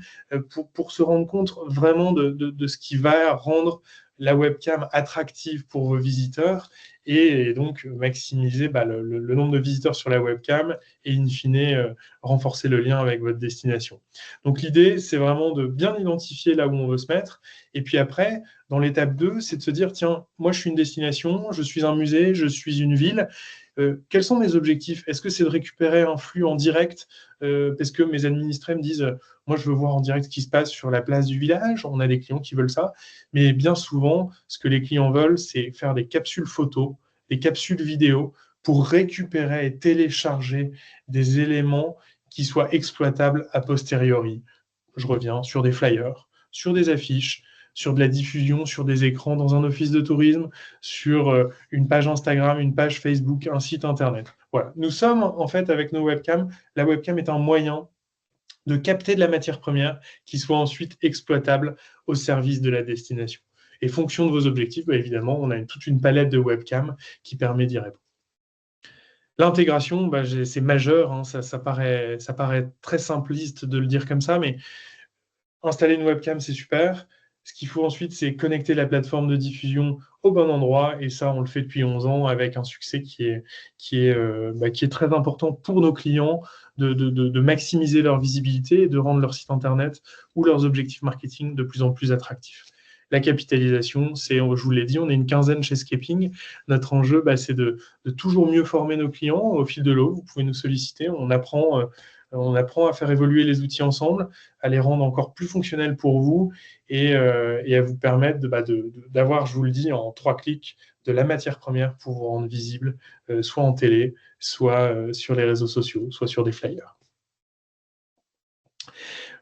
pour se rendre compte vraiment de ce qui va rendre la webcam attractive pour vos visiteurs et donc maximiser le nombre de visiteurs sur la webcam et in fine renforcer le lien avec votre destination. Donc l'idée, c'est vraiment de bien identifier là où on veut se mettre et puis après, dans l'étape 2, c'est de se dire, tiens, moi je suis une destination, je suis un musée, je suis une ville. Quels sont mes objectifs? Est-ce que c'est de récupérer un flux en direct parce que mes administrés me disent moi je veux voir en direct ce qui se passe sur la place du village, on a des clients qui veulent ça, mais bien souvent ce que les clients veulent c'est faire des capsules photos, des capsules vidéo pour récupérer et télécharger des éléments qui soit exploitable a posteriori. Je reviens sur des flyers, sur des affiches, sur de la diffusion, sur des écrans dans un office de tourisme, sur une page Instagram, une page Facebook, un site Internet. Voilà. Nous sommes en fait avec nos webcams, la webcam est un moyen de capter de la matière première qui soit ensuite exploitable au service de la destination. Et fonction de vos objectifs, évidemment, on a toute une palette de webcams qui permet d'y répondre. L'intégration, c'est majeur, hein, ça paraît très simpliste de le dire comme ça, mais installer une webcam, c'est super. Ce qu'il faut ensuite, c'est connecter la plateforme de diffusion au bon endroit, et ça, on le fait depuis 11 ans avec un succès qui est très important pour nos clients, de maximiser leur visibilité et de rendre leur site internet ou leurs objectifs marketing de plus en plus attractifs. La capitalisation, je vous l'ai dit, on est une quinzaine chez Scaping. Notre enjeu, c'est de toujours mieux former nos clients au fil de l'eau. Vous pouvez nous solliciter, on apprend à faire évoluer les outils ensemble, à les rendre encore plus fonctionnels pour vous et à vous permettre d'avoir, je vous le dis, en 3 clics, de la matière première pour vous rendre visible, soit en télé, soit sur les réseaux sociaux, soit sur des flyers.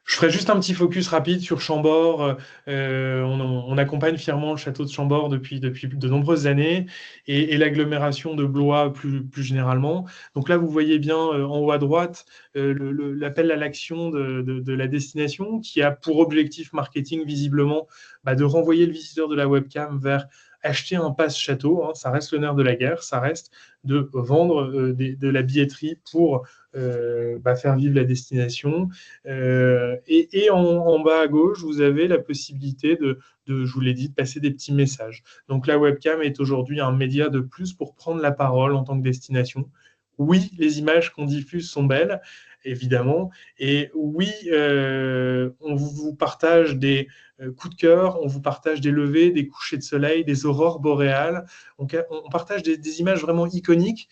Je ferai juste un petit focus rapide sur Chambord. On accompagne fièrement le château de Chambord depuis de nombreuses années et l'agglomération de Blois plus généralement. Donc là, vous voyez bien en haut à droite l'appel à l'action de la destination qui a pour objectif marketing visiblement de renvoyer le visiteur de la webcam vers acheter un pass château, hein, ça reste le nerf de la guerre, ça reste de vendre de la billetterie pour faire vivre la destination. Et en bas à gauche, vous avez la possibilité je vous l'ai dit, de passer des petits messages. Donc la webcam est aujourd'hui un média de plus pour prendre la parole en tant que destination. Oui, les images qu'on diffuse sont belles, évidemment, et oui, on vous partage des coups de cœur, on vous partage des levées, des couchers de soleil, des aurores boréales, on partage des images vraiment iconiques,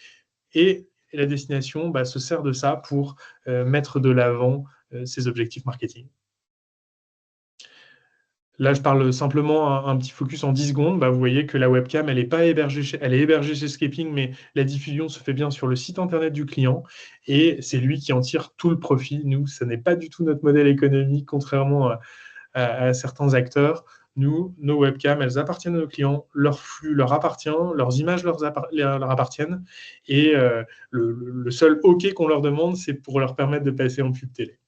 et la destination se sert de ça pour mettre de l'avant ses objectifs marketing. Là, je parle simplement un petit focus en 10 secondes. Vous voyez que la webcam, elle est hébergée chez Scaping, mais la diffusion se fait bien sur le site internet du client et c'est lui qui en tire tout le profit. Nous, ce n'est pas du tout notre modèle économique, contrairement à certains acteurs. Nous, nos webcams, elles appartiennent à nos clients, leur flux leur appartient, leurs images leur appartiennent et le seul OK qu'on leur demande, c'est pour leur permettre de passer en pub télé.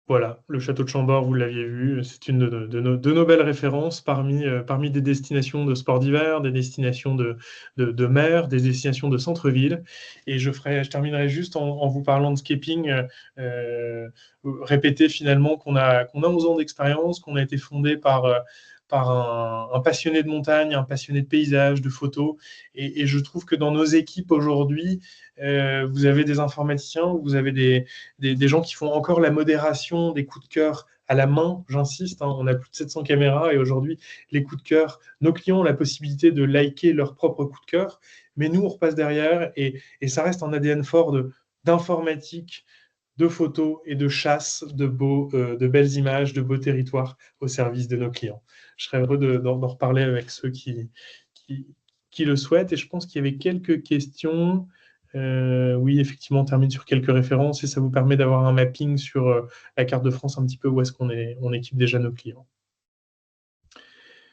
Voilà, le château de Chambord, vous l'aviez vu, c'est une de nos belles références parmi des destinations de sport d'hiver, des destinations de mer, des destinations de centre-ville. Et je terminerai juste en vous parlant de Scaping, répéter finalement qu'on a 11 ans d'expérience, qu'on a été fondé par un passionné de montagne, un passionné de paysage, de photos. Et je trouve que dans nos équipes aujourd'hui, vous avez des informaticiens, vous avez des gens qui font encore la modération des coups de cœur à la main, j'insiste, hein, on a plus de 700 caméras et aujourd'hui, les coups de cœur, nos clients ont la possibilité de liker leurs propres coups de cœur, mais nous, on repasse derrière et ça reste un ADN fort d'informatique, de photos et de chasse de belles images, de beaux territoires au service de nos clients. Je serais heureux d'en reparler avec ceux qui le souhaitent et je pense qu'il y avait quelques questions. Oui, effectivement, on termine sur quelques références et ça vous permet d'avoir un mapping sur la carte de France un petit peu où est-ce qu'on équipe déjà nos clients.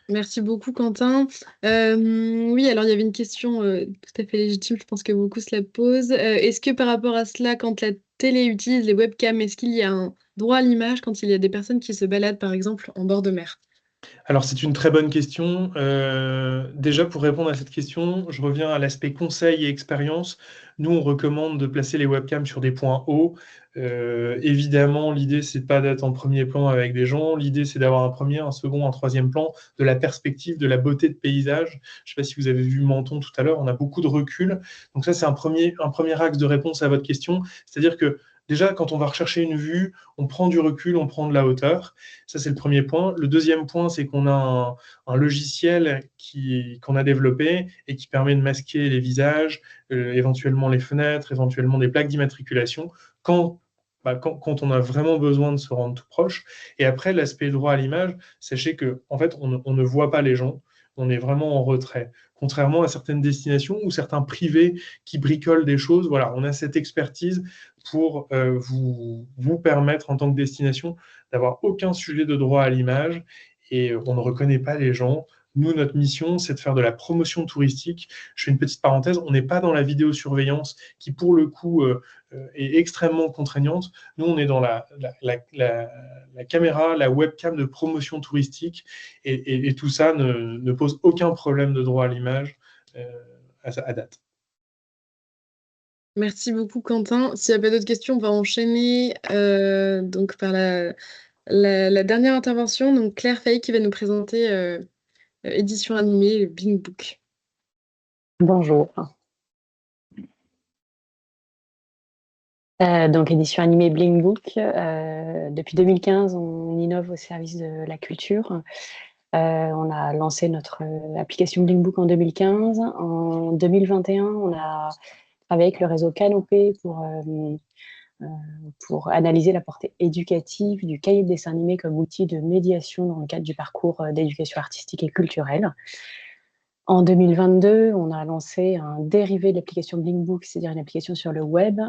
Merci beaucoup, Quentin. Oui, alors il y avait une question tout à fait légitime, je pense que beaucoup se la posent. Est-ce que par rapport à cela, quand la télé utilise les webcams, est-ce qu'il y a un droit à l'image quand il y a des personnes qui se baladent, par exemple, en bord de mer? Alors, c'est une très bonne question. Déjà, pour répondre à cette question, je reviens à l'aspect conseil et expérience. Nous, on recommande de placer les webcams sur des points hauts. Évidemment, l'idée, c'est pas d'être en premier plan avec des gens. L'idée, c'est d'avoir un premier, un second, un troisième plan, de la perspective, de la beauté de paysage. Je ne sais pas si vous avez vu Menton tout à l'heure, on a beaucoup de recul. Donc ça, c'est un premier axe de réponse à votre question. C'est-à-dire que déjà, quand on va rechercher une vue, on prend du recul, on prend de la hauteur. Ça, c'est le premier point. Le deuxième point, c'est qu'on a un logiciel qu'on a développé et qui permet de masquer les visages, éventuellement les fenêtres, éventuellement des plaques d'immatriculation, quand on a vraiment besoin de se rendre tout proche. Et après, l'aspect droit à l'image, sachez qu'en fait, on ne voit pas les gens. on est vraiment en retrait. Contrairement à certaines destinations ou certains privés qui bricolent des choses, voilà, on a cette expertise pour vous permettre en tant que destination d'avoir aucun sujet de droit à l'image et on ne reconnaît pas les gens. Nous, notre mission, c'est de faire de la promotion touristique. Je fais une petite parenthèse, on n'est pas dans la vidéosurveillance qui, pour le coup, est extrêmement contraignante. Nous, on est dans la caméra, la webcam de promotion touristique et tout ça ne pose aucun problème de droit à l'image à date. Merci beaucoup, Quentin. S'il n'y a pas d'autres questions, on va enchaîner donc par la dernière intervention. Donc Claire Fay qui va nous présenter édition animée, le Bing Book. Bonjour. Donc, édition animée Bling Book. Depuis 2015, on innove au service de la culture. On a lancé notre application Bling Book en 2015. En 2021, on a travaillé avec le réseau Canopé pour analyser la portée éducative du cahier de dessin animé comme outil de médiation dans le cadre du parcours d'éducation artistique et culturelle. En 2022, on a lancé un dérivé de l'application Bling Book, c'est-à-dire une application sur le web,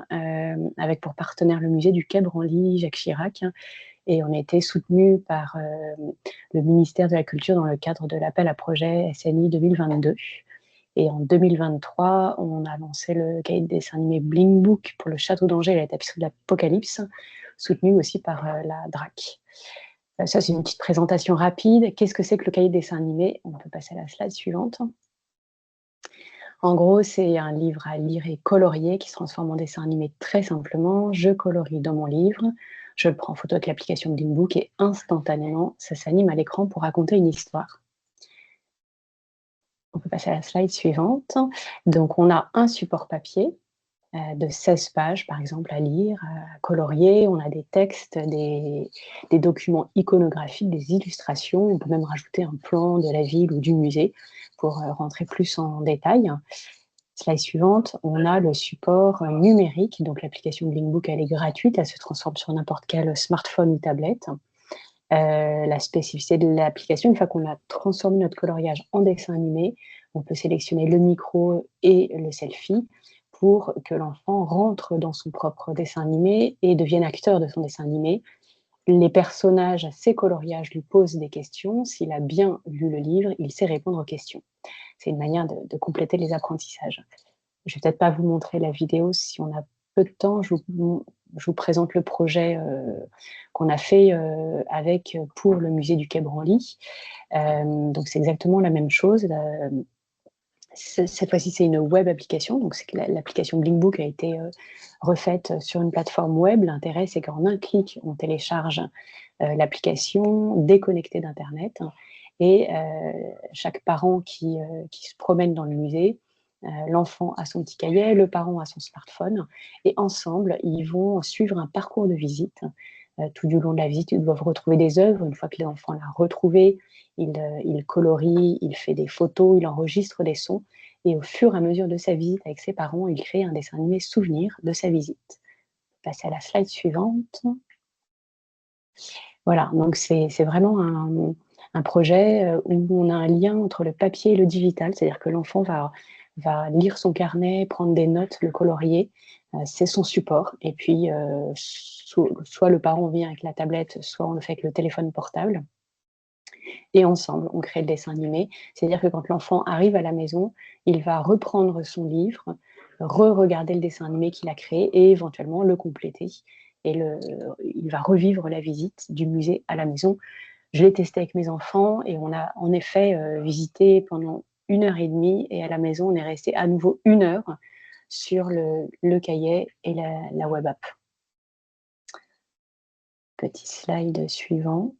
avec pour partenaire le musée du Quai Branly, Jacques Chirac, et on a été soutenu par le ministère de la Culture dans le cadre de l'appel à projet SNI 2022. Et en 2023, on a lancé le cahier de dessin animé Bling Book pour le Château d'Angers et la tapisserie de l'Apocalypse, soutenu aussi par la DRAC. Ça, c'est une petite présentation rapide. Qu'est-ce que c'est que le cahier de dessin animé? On peut passer à la slide suivante. En gros, c'est un livre à lire et colorier qui se transforme en dessin animé très simplement. Je colorie dans mon livre, je le prends en photo avec l'application Bling Book et instantanément, ça s'anime à l'écran pour raconter une histoire. On peut passer à la slide suivante. Donc, on a un support papier de 16 pages, par exemple, à lire, à colorier. On a des textes, des documents iconographiques, des illustrations. On peut même rajouter un plan de la ville ou du musée pour rentrer plus en détail. Slide suivante, on a le support numérique. Donc, l'application Bling Book, elle est gratuite. Elle se transforme sur n'importe quel smartphone ou tablette. La spécificité de l'application, une fois qu'on a transformé notre coloriage en dessin animé, on peut sélectionner le micro et le selfie pour que l'enfant rentre dans son propre dessin animé et devienne acteur de son dessin animé. Les personnages à ses coloriages lui posent des questions. S'il a bien lu le livre, il sait répondre aux questions. C'est une manière de compléter les apprentissages. Je ne vais peut-être pas vous montrer la vidéo si on a peu de temps. Je vous présente le projet qu'on a fait pour le musée du Quai Branly. Donc, c'est exactement la même chose. Cette fois-ci, c'est une web application. Donc, c'est que l'application Bling Book a été refaite sur une plateforme web. L'intérêt, c'est qu'en un clic, on télécharge l'application déconnectée d'Internet. Et chaque parent qui se promène dans le musée, l'enfant a son petit cahier, le parent a son smartphone. Et ensemble, ils vont suivre un parcours de visite. Tout du long de la visite, ils doivent retrouver des œuvres. Une fois que l'enfant l'a retrouvé, il colorie, il fait des photos, il enregistre des sons. Et au fur et à mesure de sa visite avec ses parents, il crée un dessin animé souvenir de sa visite. Passer à la slide suivante. Voilà, donc c'est vraiment un projet où on a un lien entre le papier et le digital, c'est-à-dire que l'enfant va lire son carnet, prendre des notes, le colorier, c'est son support. Et puis, soit le parent vient avec la tablette, soit on le fait avec le téléphone portable. Et ensemble, on crée le dessin animé. C'est-à-dire que quand l'enfant arrive à la maison, il va reprendre son livre, re-regarder le dessin animé qu'il a créé et éventuellement le compléter. Et il va revivre la visite du musée à la maison. Je l'ai testé avec mes enfants et on a en effet visité pendant 1h30 et à la maison, on est resté à nouveau 1 heure sur le cahier et la web app. Petit slide suivant.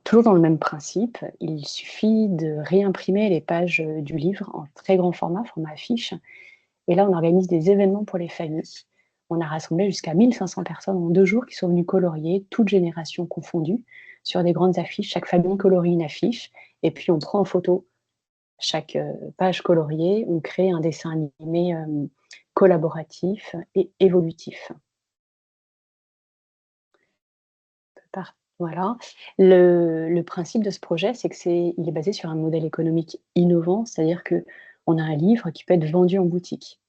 Toujours dans le même principe, il suffit de réimprimer les pages du livre en très grand format affiche. Et là, on organise des événements pour les familles. On a rassemblé jusqu'à 1500 personnes en 2 jours qui sont venues colorier, toutes générations confondues, sur des grandes affiches. Chaque famille colorie une affiche et puis on prend en photo chaque page coloriée. On crée un dessin animé collaboratif et évolutif. On peut Voilà. Le principe de ce projet, c'est il est basé sur un modèle économique innovant, c'est-à-dire qu'on a un livre qui peut être vendu en boutique.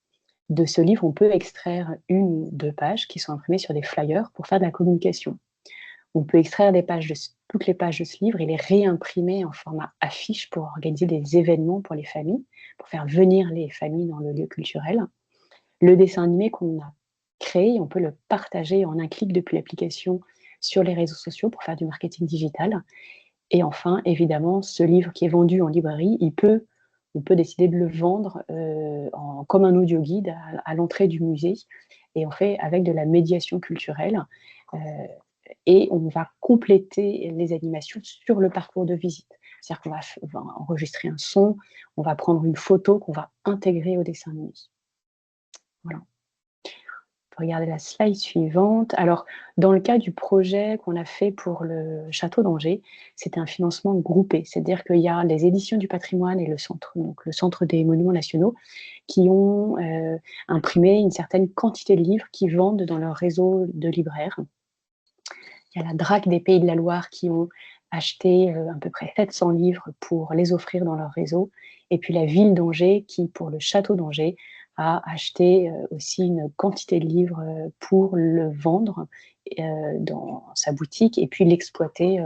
De ce livre, on peut extraire 1 ou 2 pages qui sont imprimées sur des flyers pour faire de la communication. On peut extraire toutes les pages de ce livre et les réimprimer en format affiche pour organiser des événements pour les familles, pour faire venir les familles dans le lieu culturel. Le dessin animé qu'on a créé, on peut le partager en un clic depuis l'application sur les réseaux sociaux pour faire du marketing digital. Et enfin, évidemment, ce livre qui est vendu en librairie, on peut décider de le vendre comme un audio guide à l'entrée du musée. Et on fait avec de la médiation culturelle. euh, et on va compléter les animations sur le parcours de visite. C'est-à-dire on va enregistrer un son, on va prendre une photo qu'on va intégrer au dessin animé. Voilà. Regarder la slide suivante. Alors, dans le cas du projet qu'on a fait pour le château d'Angers, c'était un financement groupé. C'est-à-dire qu'il y a les éditions du patrimoine et le centre des monuments nationaux, qui ont imprimé une certaine quantité de livres qu'ils vendent dans leur réseau de libraires. Il y a la DRAC des Pays de la Loire qui ont acheté à peu près 700 livres pour les offrir dans leur réseau. Et puis la ville d'Angers qui, pour le château d'Angers, a acheté aussi une quantité de livres pour le vendre dans sa boutique et puis l'exploiter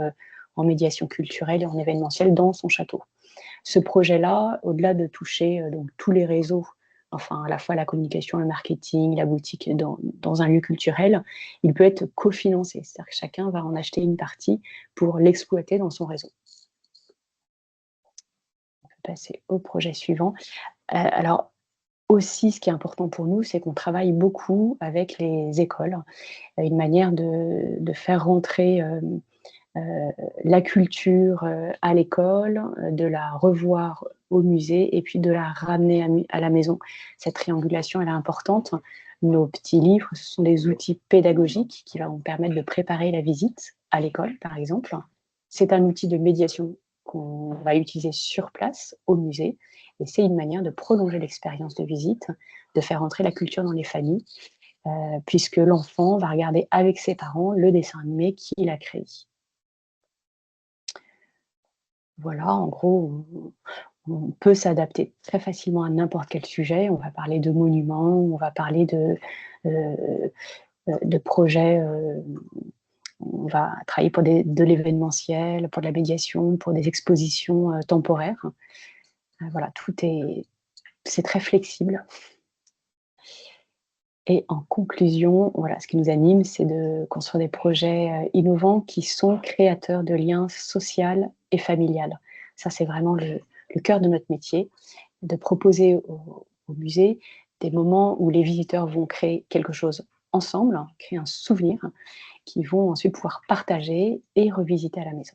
en médiation culturelle et en événementiel dans son château. Ce projet-là, au-delà de toucher donc tous les réseaux, enfin à la fois la communication, le marketing, la boutique dans un lieu culturel, il peut être cofinancé, c'est-à-dire que chacun va en acheter une partie pour l'exploiter dans son réseau. On peut passer au projet suivant. Alors, aussi, ce qui est important pour nous, c'est qu'on travaille beaucoup avec les écoles, une manière de faire rentrer la culture à l'école, de la revoir au musée et puis de la ramener à la maison. Cette triangulation, elle est importante. Nos petits livres, ce sont des outils pédagogiques qui vont permettre de préparer la visite à l'école, par exemple. C'est un outil de médiation qu'on va utiliser sur place au musée. Et c'est une manière de prolonger l'expérience de visite, de faire entrer la culture dans les familles, puisque l'enfant va regarder avec ses parents le dessin animé qu'il a créé. Voilà, en gros, on peut s'adapter très facilement à n'importe quel sujet. On va parler de monuments, on va parler de projets, on va travailler pour de l'événementiel, pour de la médiation, pour des expositions temporaires. Voilà, c'est très flexible. Et en conclusion, voilà, ce qui nous anime, c'est de construire des projets innovants qui sont créateurs de liens sociaux et familiales. Ça, c'est vraiment le cœur de notre métier, de proposer au musée des moments où les visiteurs vont créer quelque chose ensemble, créer un souvenir qu'ils vont ensuite pouvoir partager et revisiter à la maison.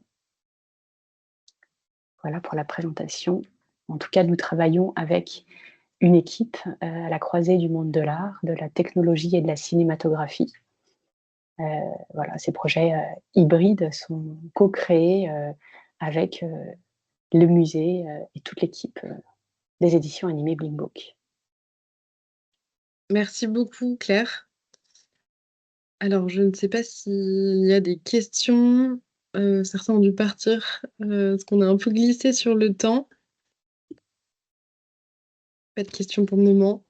Voilà pour la présentation. En tout cas, nous travaillons avec une équipe à la croisée du monde de l'art, de la technologie et de la cinématographie. Voilà, ces projets hybrides sont co-créés avec le musée et toute l'équipe des éditions animées Bling Book. Merci beaucoup, Claire. Alors, je ne sais pas s'il y a des questions. Certains ont dû partir parce qu'on a un peu glissé sur le temps. Pas de questions pour le moment.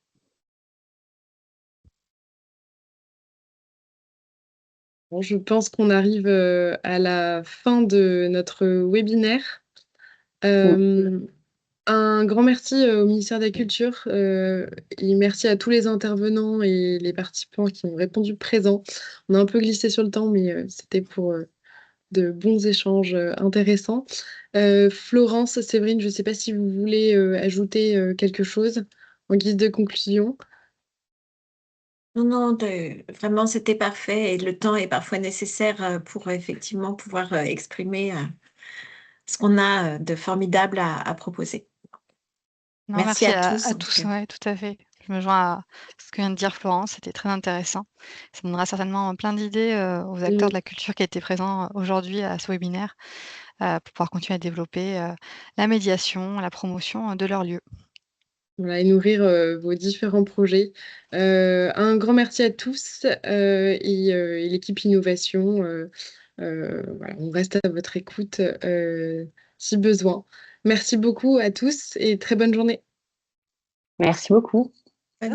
Bon, je pense qu'on arrive à la fin de notre webinaire. Un grand merci au ministère de la Culture et merci à tous les intervenants et les participants qui ont répondu présents. On a un peu glissé sur le temps, mais c'était pour de bons échanges intéressants. Florence, Séverine, je ne sais pas si vous voulez ajouter quelque chose en guise de conclusion. Non, vraiment, c'était parfait et le temps est parfois nécessaire pour effectivement pouvoir exprimer ce qu'on a de formidable à proposer. Non, Merci merci à tous, à en tout tous, cas. ouais, tout à fait. Je me joins à ce que vient de dire Florence, c'était très intéressant. Ça donnera certainement plein d'idées aux acteurs de la culture qui étaient présents aujourd'hui à ce webinaire pour pouvoir continuer à développer la médiation, la promotion de leur lieu. Voilà, et nourrir vos différents projets. Un grand merci à tous et l'équipe innovation Voilà, on reste à votre écoute si besoin. Merci beaucoup à tous et très bonne journée. Merci beaucoup.